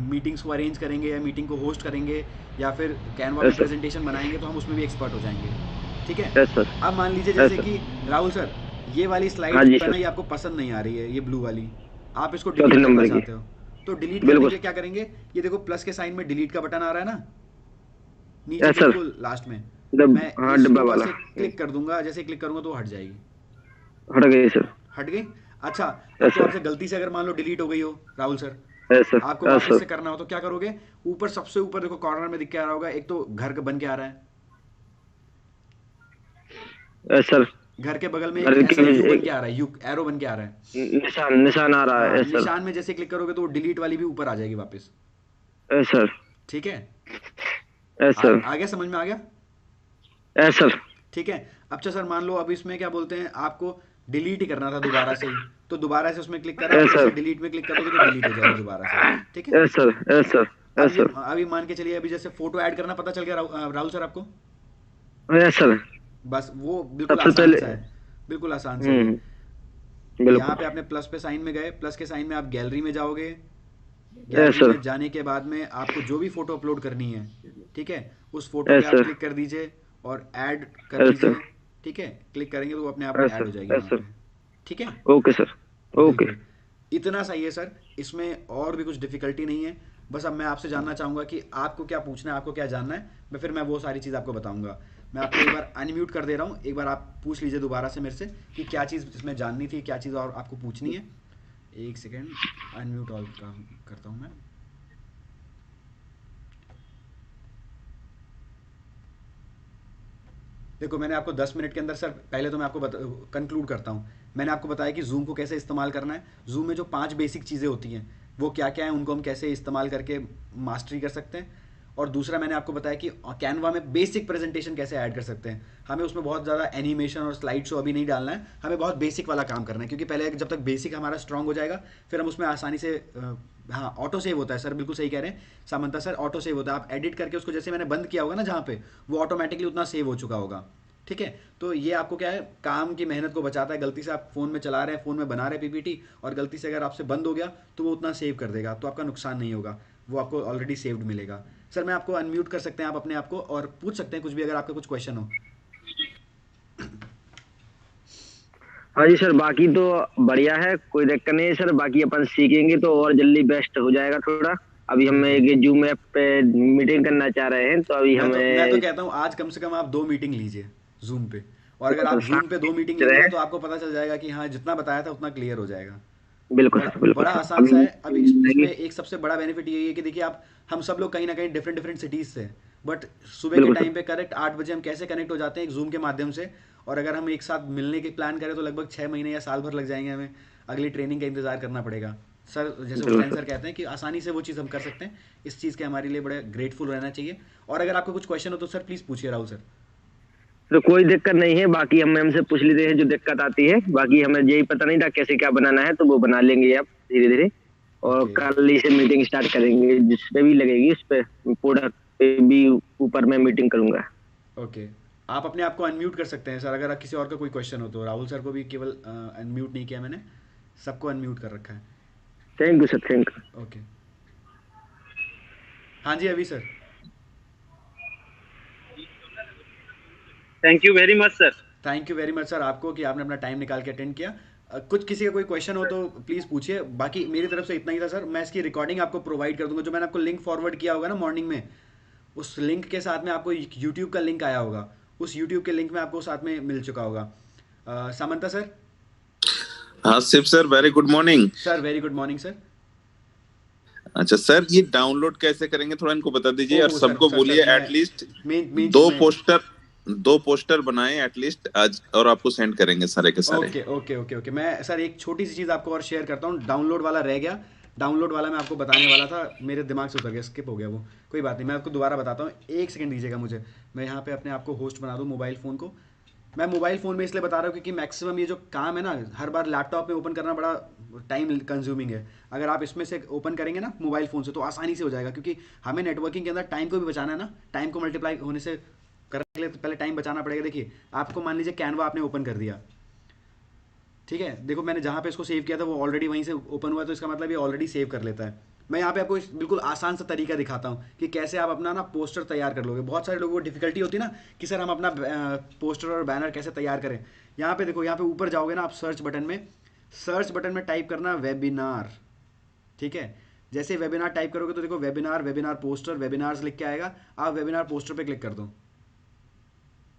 A: मीटिंग्स को अरेंज करेंगे या मीटिंग को होस्ट करेंगे या फिर कैनवा पे
E: Yes, sir.
A: प्रेजेंटेशन बनाएंगे तो हम उसमें भी एक्सपर्ट हो जाएंगे, ठीक है।
E: Yes sir.
A: अब मान लीजिए
E: Yes,
A: जैसे
E: sir.
A: कि राहुल सर ये वाली स्लाइड
E: हाँ जी,
A: जो है ना
E: sir.
A: ये आपको पसंद नहीं आ रही है, ये ब्लू वाली, आप इसको
E: चौथे
A: डिलीट करना
E: नंबर की।
A: चाहते हो, तो डिलीट करने
E: बिल्कुल।
A: के लिए क्या करेंगे, ये देखो प्लस के साइन में डिलीट का बटन आ रहा है ना नीचे
E: Yes, sir.
A: बिल्कुल लास्ट में, मैं
E: हाँ
A: इसके
E: डब्बा
A: ऊपर
E: वाला।
A: से क्लिक कर दूंगा, जैसे क्लिक करूंगा तो हट जाएगी,
E: हट गई सर।
A: हट गई। अच्छा अब
E: Yes,
A: तो
E: sir.
A: आपसे गलती से अगर मान लो डिलीट हो गई हो राहुल सर,
E: यस सर।
A: आपको
E: यस
A: वापस से
E: सर।
A: करना हो तो क्या करोगे, ऊपर सबसे ऊपर देखो कॉर्नर में दिख के आ रहा होगा, एक तो घर का बन के आ रहा है,
E: यस सर।
A: घर के बगल में एक
E: घर के
A: ऐसा यू बन
E: एक-
A: के आ रहा है, यू एरो बन के आ रहा है,
E: निशान आ रहा है।
A: हाँ,
E: यस सर।
A: निशान में जैसे क्लिक करोगे तो वो डिलीट वाली भी ऊपर आ जाएगी वापस,
E: यस सर।
A: ठीक है।
E: Yes sir.
A: आ गया, समझ में आ गया,
E: यस सर।
A: ठीक है। अच्छा सर मान लो अब इसमें क्या बोलते हैं, आपको डिलीट ही करना था दोबारा से ही, तो दोबारा से उसमें क्लिक करा,
E: Yes,
A: जैसे
E: sir.
A: डिलीट में क्लिक करोगे तो डिलीट हो जाएगी दोबारा से, ठीक है।
E: Yes sir. Yes sir. Yes sir.
A: अभी मान के चलिए, अभी जैसे फोटो ऐड करना पता चल गया राहुल सर आपको,
E: यस सर।
A: बस वो बिल्कुल
E: सबसे
A: आसान
E: पहले-
A: सा है, बिल्कुल आसान सा है। यहाँ
E: बिल्कुल।
A: पे आपने प्लस पे साइन में गए, प्लस के साइन में आप गैलरी में जाओगे,
E: Yes,
A: गैलरी
E: sir.
A: में जाने के बाद में आपको जो भी फोटो अपलोड करनी है, ठीक है, उस फोटो
E: Yes,
A: पे आप
E: sir.
A: क्लिक कर दीजिए और ऐड कर
E: Yes,
A: दीजिए,
E: sir.
A: ठीक है। क्लिक करेंगे तो वो अपने आप
E: Yes,
A: ऐड हो
E: sir.
A: जाएगी
E: Yes,
A: वहाँ
E: sir.
A: पे, ठीक है।
E: Okay sir. ओके।
A: बिल्कुल। इतना सही है सर, इसमें और भी कुछ डिफिकल्टी नहीं है। बस अब मैं आपसे जानना चाहूँगा कि आपको क्या पूछना है, आपको क्या जानना है, फिर मैं वो सारी चीज़ आपको बताऊँगा। मैं आपको एक बार अनम्यूट कर दे रहा हूँ, एक बार आप पूछ लीजिए दोबारा से मेरे से कि क्या चीज़ इसमें जाननी थी, क्या चीज़ और आपको पूछनी है। एक सेकेंड, अनम्यूट ऑल करता हूँ मैं। देखो मैंने आपको 10 मिनट के अंदर सर, पहले तो मैं आपको कंक्लूड करता हूँ। मैंने आपको बताया कि जूम को कैसे इस्तेमाल करना है, जूम में जो 5 बेसिक चीज़ें होती हैं वो क्या क्या है, उनको हम कैसे इस्तेमाल करके मास्टरी कर सकते हैं। और दूसरा मैंने आपको बताया कि कैनवा में बेसिक प्रेजेंटेशन कैसे ऐड कर सकते हैं। हमें उसमें बहुत ज़्यादा एनिमेशन और स्लाइड शो अभी नहीं डालना है, हमें बहुत बेसिक वाला काम करना है, क्योंकि पहले जब तक बेसिक हमारा स्ट्रांग हो जाएगा फिर हम उसमें आसानी से हाँ ऑटो सेव होता है सर, बिल्कुल सही कह रहे हैं सामंता सर, ऑटो सेव होता है। आप एडिट करके उसको जैसे मैंने बंद किया होगा ना जहाँ पे, वो ऑटोमेटिकली उतना सेव हो चुका होगा, ठीक है। तो ये आपको क्या है, काम की मेहनत को बचाता है। गलती से आप फ़ोन में चला रहे हैं, फ़ोन में बना रहे हैं पीपीटी, और गलती से अगर आपसे बंद हो गया तो वो उतना सेव कर देगा, तो आपका नुकसान नहीं होगा, वो आपको ऑलरेडी सेव्ड मिलेगा। सर मैं आपको अनम्यूट कर सकते हैं आप अपने आप को, और पूछ सकते हैं कुछ भी अगर आपका कुछ क्वेश्चन हो।
E: हाँ जी सर, बाकी तो बढ़िया है, कोई दिक्कत नहीं है सर। बाकी अपन सीखेंगे तो और जल्दी बेस्ट हो जाएगा थोड़ा। अभी हम एक जूम ऐप पे मीटिंग करना चाह रहे हैं, तो अभी
A: मैं तो
E: हमें
A: कहता हूँ आज कम से कम आप 2 मीटिंग लीजिए जूम पे, और अगर आप जूम पे 2 मीटिंग लेंगे तो आपको पता चल जाएगा कि हाँ जितना बताया था उतना क्लियर हो जाएगा।
E: बिल्कुल सर, बिल्कुल
A: बड़ा
E: सर।
A: आसान सा है। अब इसमें एक सबसे बड़ा बेनिफिट ये है कि देखिए आप, हम सब लोग कहीं ना कहीं डिफरेंट सिटीज़ से हैं, बट सुबह के
C: बिल्कुल
A: टाइम पे करेक्ट 8 बजे हम कैसे कनेक्ट हो जाते हैं एक जूम के माध्यम से, और अगर हम एक साथ मिलने की प्लान करें तो लगभग 6 महीने या साल भर लग जाएंगे, हमें अगली ट्रेनिंग का इंतजार करना पड़ेगा। सर जैसे
C: बिल्कुल
A: हुसैन
C: सर।
A: सर कहते हैं कि आसानी से वो चीज़ हम कर सकते हैं, इस चीज़ के हमारे लिए बड़े ग्रेटफुल रहना चाहिए। और अगर आपको कुछ क्वेश्चन हो तो सर प्लीज़ पूछिए राहुल सर।
E: तो कोई दिक्कत नहीं है, बाकी हम मैम से पूछ लेते हैं जो दिक्कत आती है। बाकी हमें यही पता नहीं था कैसे क्या बनाना है, तो वो बना लेंगे अब धीरे धीरे। और
A: ओके
E: कल ही से मीटिंग स्टार्ट करेंगे, जिस पे भी लगेगी उस पे, प्रोडक्ट पे भी ऊपर मैं मीटिंग करूंगा।
A: ओके, आप अपने आप को अनम्यूट कर सकते हैं सर, अगर किसी और का कोई क्वेश्चन हो तो। राहुल सर को भी केवल अनम्यूट नहीं किया मैंने, सबको अनम्यूट कर रखा है।
E: Thank you sir, thank you.
A: Okay, हाँ जी अभी sir.
F: Thank you very much sir.
A: Thank you very much sir आपको कि आपने अपना टाइम निकाल के अटेंड किया। कुछ किसी का कोई क्वेश्चन हो तो प्लीज़ पूछिए, बाकी मेरी तरफ से इतना ही था सर। मैं इसकी रिकॉर्डिंग आपको प्रोवाइड कर दूंगा, जो मैंने आपको लिंक फॉरवर्ड किया होगा ना मॉर्निंग में, उस लिंक के साथ में आपको यूट्यूब का लिंक आया होगा, उस यूट्यूब के लिंक में आपको साथ में मिल चुका होगा। सामंता सर।
G: हाँ Shiv sir, very good morning.
A: Sir very good morning sir.
G: अच्छा सर, ये डाउनलोड कैसे करेंगे थोड़ा इनको बता दीजिए, और
A: ओह,
G: सबको
A: सर,
G: बोलिए
A: मैं
G: एटलीस्ट
A: मेन
G: दो पोस्टर बनाएं एटलीस्ट आज, और आपको सेंड करेंगे सारे के सारे।
A: ओके ओके ओके ओके, मैं सर एक छोटी सी चीज़ आपको और शेयर करता हूँ। डाउनलोड वाला रह गया, डाउनलोड वाला मैं आपको बताने वाला था, मेरे दिमाग से उतर गया, स्किप हो गया वो। कोई बात नहीं, मैं आपको दोबारा बताता हूँ, एक सेकंड दीजिएगा मुझे। मैं यहाँ पे अपने आप को होस्ट बना दूँ मोबाइल फ़ोन को। मैं मोबाइल फ़ोन में इसलिए बता रहा हूँ क्योंकि मैक्सिमम ये जो काम है ना, हर बार लैपटॉप में ओपन करना बड़ा टाइम कंज्यूमिंग है। अगर आप इसमें से ओपन करेंगे ना मोबाइल फ़ोन से तो आसानी से हो जाएगा, क्योंकि हमें नेटवर्किंग के अंदर टाइम को भी बचाना है ना, टाइम को मल्टीप्लाई होने से करने के लिए तो पहले टाइम बचाना पड़ेगा। देखिए आपको मान लीजिए कैनवा आपने ओपन कर दिया, ठीक है, देखो मैंने जहाँ पे इसको सेव किया था वो ऑलरेडी वहीं से ओपन हुआ है, तो इसका मतलब ये ऑलरेडी सेव कर लेता है। मैं यहाँ पे आपको बिल्कुल आसान सा तरीका दिखाता हूँ कि कैसे आप अपना ना पोस्टर तैयार कर लोगे। बहुत सारे लोगों को डिफिकल्टी होती है ना कि सर हम अपना पोस्टर और बैनर कैसे तैयार करें। यहाँ पे देखो, यहाँ पे ऊपर जाओगे ना आप सर्च बटन में टाइप करना वेबिनार, ठीक है। जैसे वेबिनार टाइप करोगे तो देखो वेबिनार, वेबिनार पोस्टर, वेबिनार्स लिख के आएगा। आप वेबिनार पोस्टर पे क्लिक कर दो।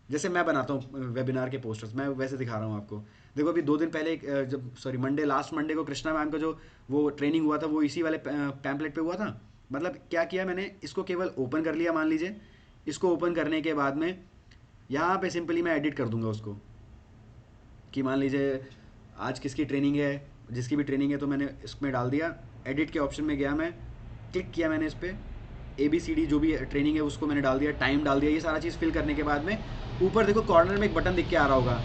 A: जैसे मैं बनाता हूँ वेबिनार के पोस्टर्स, मैं वैसे दिखा रहा हूँ आपको। देखो अभी 2 दिन पहले लास्ट मंडे को कृष्णा मैम का जो वो ट्रेनिंग हुआ था वो इसी वाले पैम्पलेट पे हुआ था। मतलब क्या किया मैंने, इसको केवल ओपन कर लिया, मान लीजिए इसको ओपन करने के बाद में यहाँ पे सिंपली मैं एडिट कर दूंगा उसको, कि मान लीजिए आज किसकी ट्रेनिंग है, जिसकी भी ट्रेनिंग है तो मैंने इसमें डाल दिया। एडिट के ऑप्शन में गया, मैं क्लिक किया मैंने इस पर, ABCD जो भी ट्रेनिंग है उसको मैंने डाल दिया, टाइम डाल दिया। ये सारा चीज़ फिल करने के बाद में ऊपर देखो कॉर्नर में एक बटन दिख के आ रहा होगा,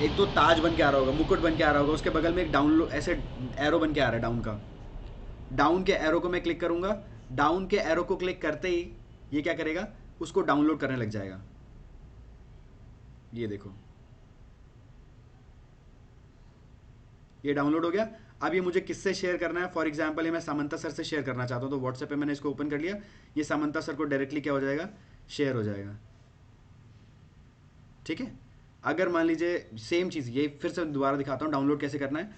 A: एक तो ताज बन के आ रहा होगा, मुकुट बन के आ रहा होगा, उसके बगल में एक डाउनलोड ऐसे एरो बन के आ रहा है डाउन का। डाउन के एरो को मैं क्लिक करूंगा, डाउन के एरो को क्लिक करते ही ये क्या करेगा, उसको डाउनलोड करने लग जाएगा। ये देखो ये डाउनलोड हो गया। अब ये मुझे किससे शेयर करना है, फॉर एग्जाम्पल ये मैं सामंता सर से शेयर करना चाहता हूँ, तो व्हाट्सएप पे मैंने इसको ओपन कर लिया, ये सामंता सर को डायरेक्टली क्या हो जाएगा, शेयर हो जाएगा, ठीक है। अगर मान लीजिए सेम चीज़, ये फिर से दोबारा दिखाता हूँ डाउनलोड कैसे करना है।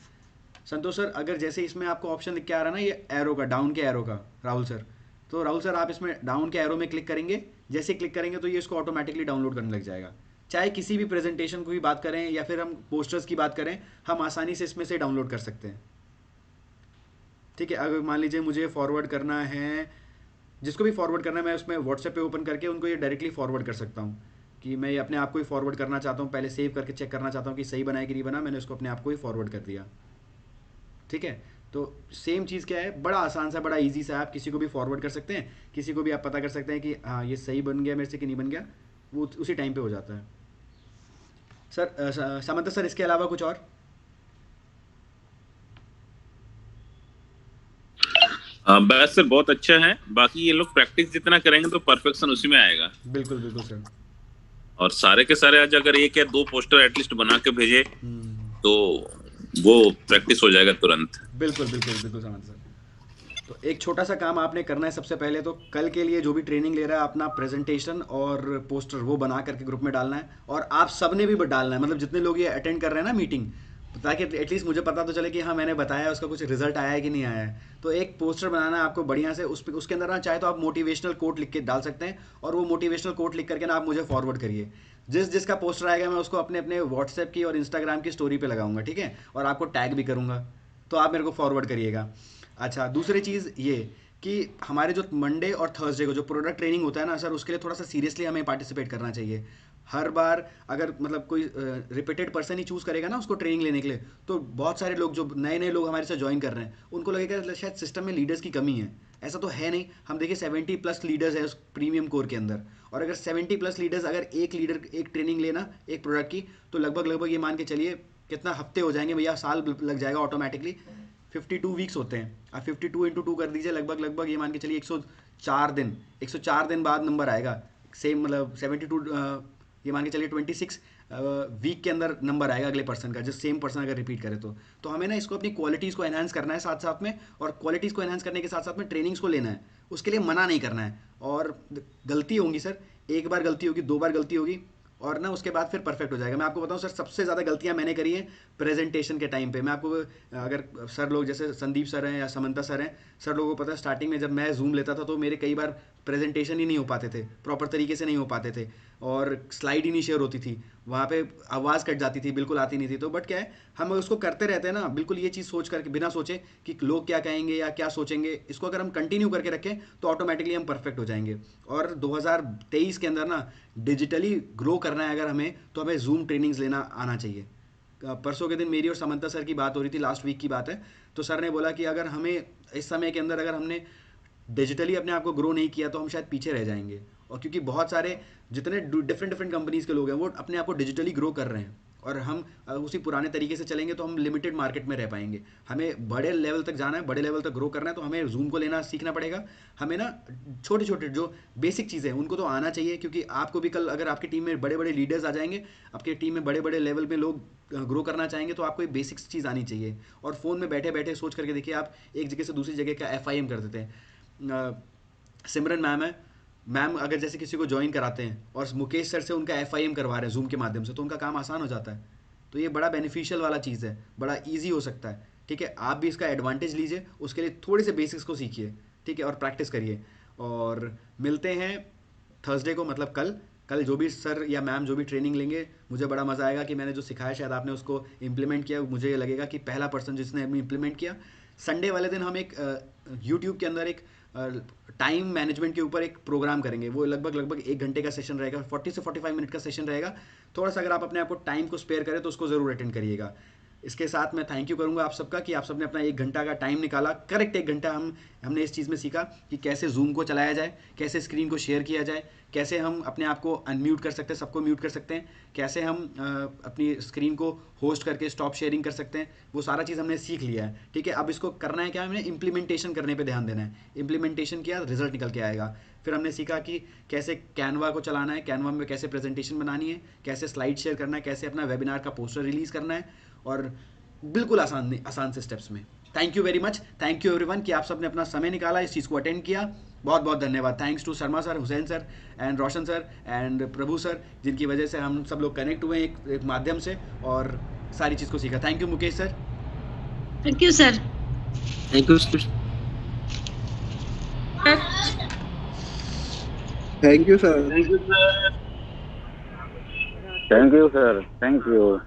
A: संतोष सर अगर जैसे इसमें आपको ऑप्शन दिख के आ रहा है ना ये एरो का, डाउन के एरो का, राहुल सर, तो राहुल सर आप इसमें डाउन के एरो में क्लिक करेंगे, जैसे क्लिक करेंगे तो ये इसको ऑटोमेटिकली डाउनलोड करने लग जाएगा। चाहे किसी भी प्रेजेंटेशन को भी बात करें या फिर हम पोस्टर्स की बात करें, हम आसानी से इसमें से डाउनलोड कर सकते हैं, ठीक है। अगर मान लीजिए मुझे फॉरवर्ड करना है, जिसको भी फॉरवर्ड करना है मैं उसमें व्हाट्सएप पे ओपन करके उनको ये डायरेक्टली फॉरवर्ड कर सकता हूँ, कि मैं अपने आप को ही फॉरवर्ड करना चाहता हूँ, पहले सेव करके चेक करना चाहता हूँ कि सही बना है कि नहीं बना, मैंने उसको अपने आप को ही फॉरवर्ड कर दिया, ठीक है। तो सेम चीज़ क्या है, बड़ा आसान सा, बड़ा इजी सा, आप किसी को भी फॉरवर्ड कर सकते हैं, किसी को भी आप पता कर सकते हैं कि हाँ ये सही बन गया मेरे से कि नहीं बन गया, वो उसी टाइम पे हो जाता है। सर सामंता सर इसके अलावा कुछ और?
G: बस सर बहुत अच्छा है, बाकी ये लोग प्रैक्टिस जितना करेंगे तो परफेक्शन उसी में आएगा।
A: बिल्कुल बिल्कुल सर।
G: और सारे के सारे आज अगर एक या दो पोस्टर एटलीस्ट बना के भेजे तो वो प्रैक्टिस हो जाएगा तुरंत।
A: बिल्कुल बिल्कुल बिल्कुल समझ सर। तो एक छोटा सा काम आपने करना है, सबसे पहले तो कल के लिए जो भी ट्रेनिंग ले रहा है अपना प्रेजेंटेशन और पोस्टर वो बना करके ग्रुप में डालना है, और आप सब ने भी डालना है, मतलब जितने लोग ये अटेंड कर रहे हैं ना मीटिंग, ताकि एटलीस्ट मुझे पता तो चले कि हाँ मैंने बताया उसका कुछ रिजल्ट आया है कि नहीं आया है। तो एक पोस्टर बनाना है आपको बढ़िया से, उसके अंदर ना चाहे तो आप मोटिवेशनल कोट लिख के डाल सकते हैं, और वो मोटिवेशनल कोट लिख करके ना आप मुझे फॉरवर्ड करिए। जिसका पोस्टर आएगा मैं उसको अपने अपने व्हाट्सएप की और इंस्टाग्राम की स्टोरी पे लगाऊंगा, ठीक है, और आपको टैग भी करूंगा, तो आप मेरे को फॉरवर्ड करिएगा। अच्छा दूसरी चीज़ ये कि हमारे जो मंडे और थर्सडे को जो प्रोडक्ट ट्रेनिंग होता है ना सर, उसके लिए थोड़ा सा सीरियसली हमें पार्टिसिपेट करना चाहिए। हर बार अगर मतलब कोई रिपीटेड पर्सन ही चूज़ करेगा ना उसको ट्रेनिंग लेने के लिए, तो बहुत सारे लोग जो नए नए लोग हमारे साथ ज्वाइन कर रहे हैं उनको लगेगा शायद सिस्टम में लीडर्स की कमी है। ऐसा तो है नहीं। हम देखिए 70+ लीडर्स है उस प्रीमियम कोर के अंदर, और अगर 70+ लीडर्स अगर एक लीडर एक ट्रेनिंग लेना एक प्रोडक्ट की, तो लगभग ये मान के चलिए कितना हफ्ते हो जाएंगे भैया, साल लग जाएगा ऑटोमेटिकली। 52 वीक्स होते हैं, आप 52 × 2 कर दीजिए, लगभग ये मान के चलिए 104 दिन, 104 दिन बाद नंबर आएगा। सेम मतलब 72 ये मान के चलिए 26 वीक के अंदर नंबर आएगा अगले पर्सन का, जो सेम पर्सन अगर रिपीट करे तो हमें ना इसको अपनी क्वालिटीज़ को एनहांस करना है साथ साथ में, और क्वालिटीज़ को एनहांस करने के साथ साथ में ट्रेनिंग्स को लेना है, उसके लिए मना नहीं करना है। और गलती होंगी सर, एक बार गलती होगी, 2 बार गलती होगी, और ना उसके बाद फिर परफेक्ट हो जाएगा। मैं आपको बताऊं सर, सबसे ज़्यादा गलतियां मैंने करी हैं प्रेजेंटेशन के टाइम पे। मैं आपको अगर सर लोग जैसे संदीप सर हैं या समंता सर हैं, सर लोगों को पता है स्टार्टिंग में जब मैं जूम लेता था तो मेरे कई बार प्रेजेंटेशन ही नहीं हो पाते थे, प्रॉपर तरीके से नहीं हो पाते थे, और स्लाइड ही नहीं शेयर होती थी, वहाँ पे आवाज़ कट जाती थी, बिल्कुल आती नहीं थी। तो बट क्या है, हम उसको करते रहते हैं ना, बिल्कुल ये चीज़ सोच करके, बिना सोचे कि लोग क्या कहेंगे या क्या सोचेंगे, इसको अगर हम कंटिन्यू करके रखें तो ऑटोमेटिकली हम परफेक्ट हो जाएंगे। और 2023 के अंदर ना डिजिटली ग्रो करना है अगर हमें, तो हमें जूम ट्रेनिंग्स लेना आना चाहिए। परसों के दिन मेरी और समंता सर की बात हो रही थी, लास्ट वीक की बात है, तो सर ने बोला कि अगर हमें इस समय के अंदर अगर हमने डिजिटली अपने आप को ग्रो नहीं किया तो हम शायद पीछे रह जाएंगे। और क्योंकि बहुत सारे जितने डिफरेंट कंपनीज़ के लोग हैं वो अपने आप को डिजिटली ग्रो कर रहे हैं, और हम उसी पुराने तरीके से चलेंगे तो हम लिमिटेड मार्केट में रह पाएंगे। हमें बड़े लेवल तक जाना है, बड़े लेवल तक ग्रो करना है, तो हमें जूम को लेना सीखना पड़ेगा। हमें ना छोटे छोटे जो बेसिक चीज़ें हैं उनको तो आना चाहिए, क्योंकि आपको भी कल अगर आपकी टीम में बड़े बड़े लीडर्स आ जाएंगे, आपकी टीम में बड़े बड़े लेवल में लोग ग्रो करना चाहेंगे, तो आपको एक बेसिक चीज़ आनी चाहिए। और फ़ोन में बैठे बैठे सोच करके देखिए, आप एक जगह से दूसरी जगह का FIM कर देते हैं। सिमरन मैम है, मैम अगर जैसे किसी को ज्वाइन कराते हैं और मुकेश सर से उनका FIM करवा रहे हैं जूम के माध्यम से, तो उनका काम आसान हो जाता है। तो ये बड़ा बेनिफिशियल वाला चीज़ है, बड़ा इजी हो सकता है। ठीक है, आप भी इसका एडवांटेज लीजिए, उसके लिए थोड़े से बेसिक्स को सीखिए, ठीक है, और प्रैक्टिस करिए। और मिलते हैं थर्सडे को, मतलब कल जो भी सर या मैम जो भी ट्रेनिंग लेंगे, मुझे बड़ा मज़ा आएगा कि मैंने जो सिखाया शायद आपने उसको इम्प्लीमेंट किया। मुझे लगेगा कि पहला पर्सन जिसने इम्प्लीमेंट किया। संडे वाले दिन हम एक यूट्यूब के अंदर एक टाइम मैनेजमेंट के ऊपर एक प्रोग्राम करेंगे। वो लगभग 1 घंटे का सेशन रहेगा, 40 से 45 मिनट का सेशन रहेगा। थोड़ा सा अगर आप अपने आप को टाइम को स्पेयर करें तो उसको ज़रूर अटेंड करिएगा। इसके साथ मैं थैंक यू करूंगा आप सबका कि आप सबने अपना 1 घंटा का टाइम निकाला। करेक्ट 1 घंटा हमने इस चीज़ में सीखा कि कैसे जूम को चलाया जाए, कैसे स्क्रीन को शेयर किया जाए, कैसे हम अपने आप को अनम्यूट कर सकते हैं, सबको म्यूट कर सकते हैं, कैसे हम अपनी स्क्रीन को होस्ट करके स्टॉप शेयरिंग कर सकते हैं। वो सारा चीज़ हमने सीख लिया है। ठीक है, अब इसको करना है क्या, हमें इम्प्लीमेंटेशन करने पे ध्यान देना है। इम्प्लीमेंटेशन किया, रिजल्ट निकल के आएगा। फिर हमने सीखा कि कैसे कैनवा को चलाना है, कैनवा में कैसे प्रेजेंटेशन बनानी है, कैसे स्लाइड शेयर करना है, कैसे अपना वेबिनार का पोस्टर रिलीज़ करना है, और बिल्कुल आसान से स्टेप्स में। Thank you very much, thank you everyone कि आप सबने अपना समय निकाला, इस चीज़ को अटेंड किया। बहुत बहुत धन्यवाद। Thanks to Sharma sir, Hussain sir and Roshan sir and Prabhu sir, जिनकी वजह से हम सब लोग कनेक्ट हुए एक माध्यम से और सारी चीज़ को सीखा। Thank you Mukesh sir.
D: Thank you sir.
B: Thank you.
F: Thank you sir.
C: Thank you sir, thank you.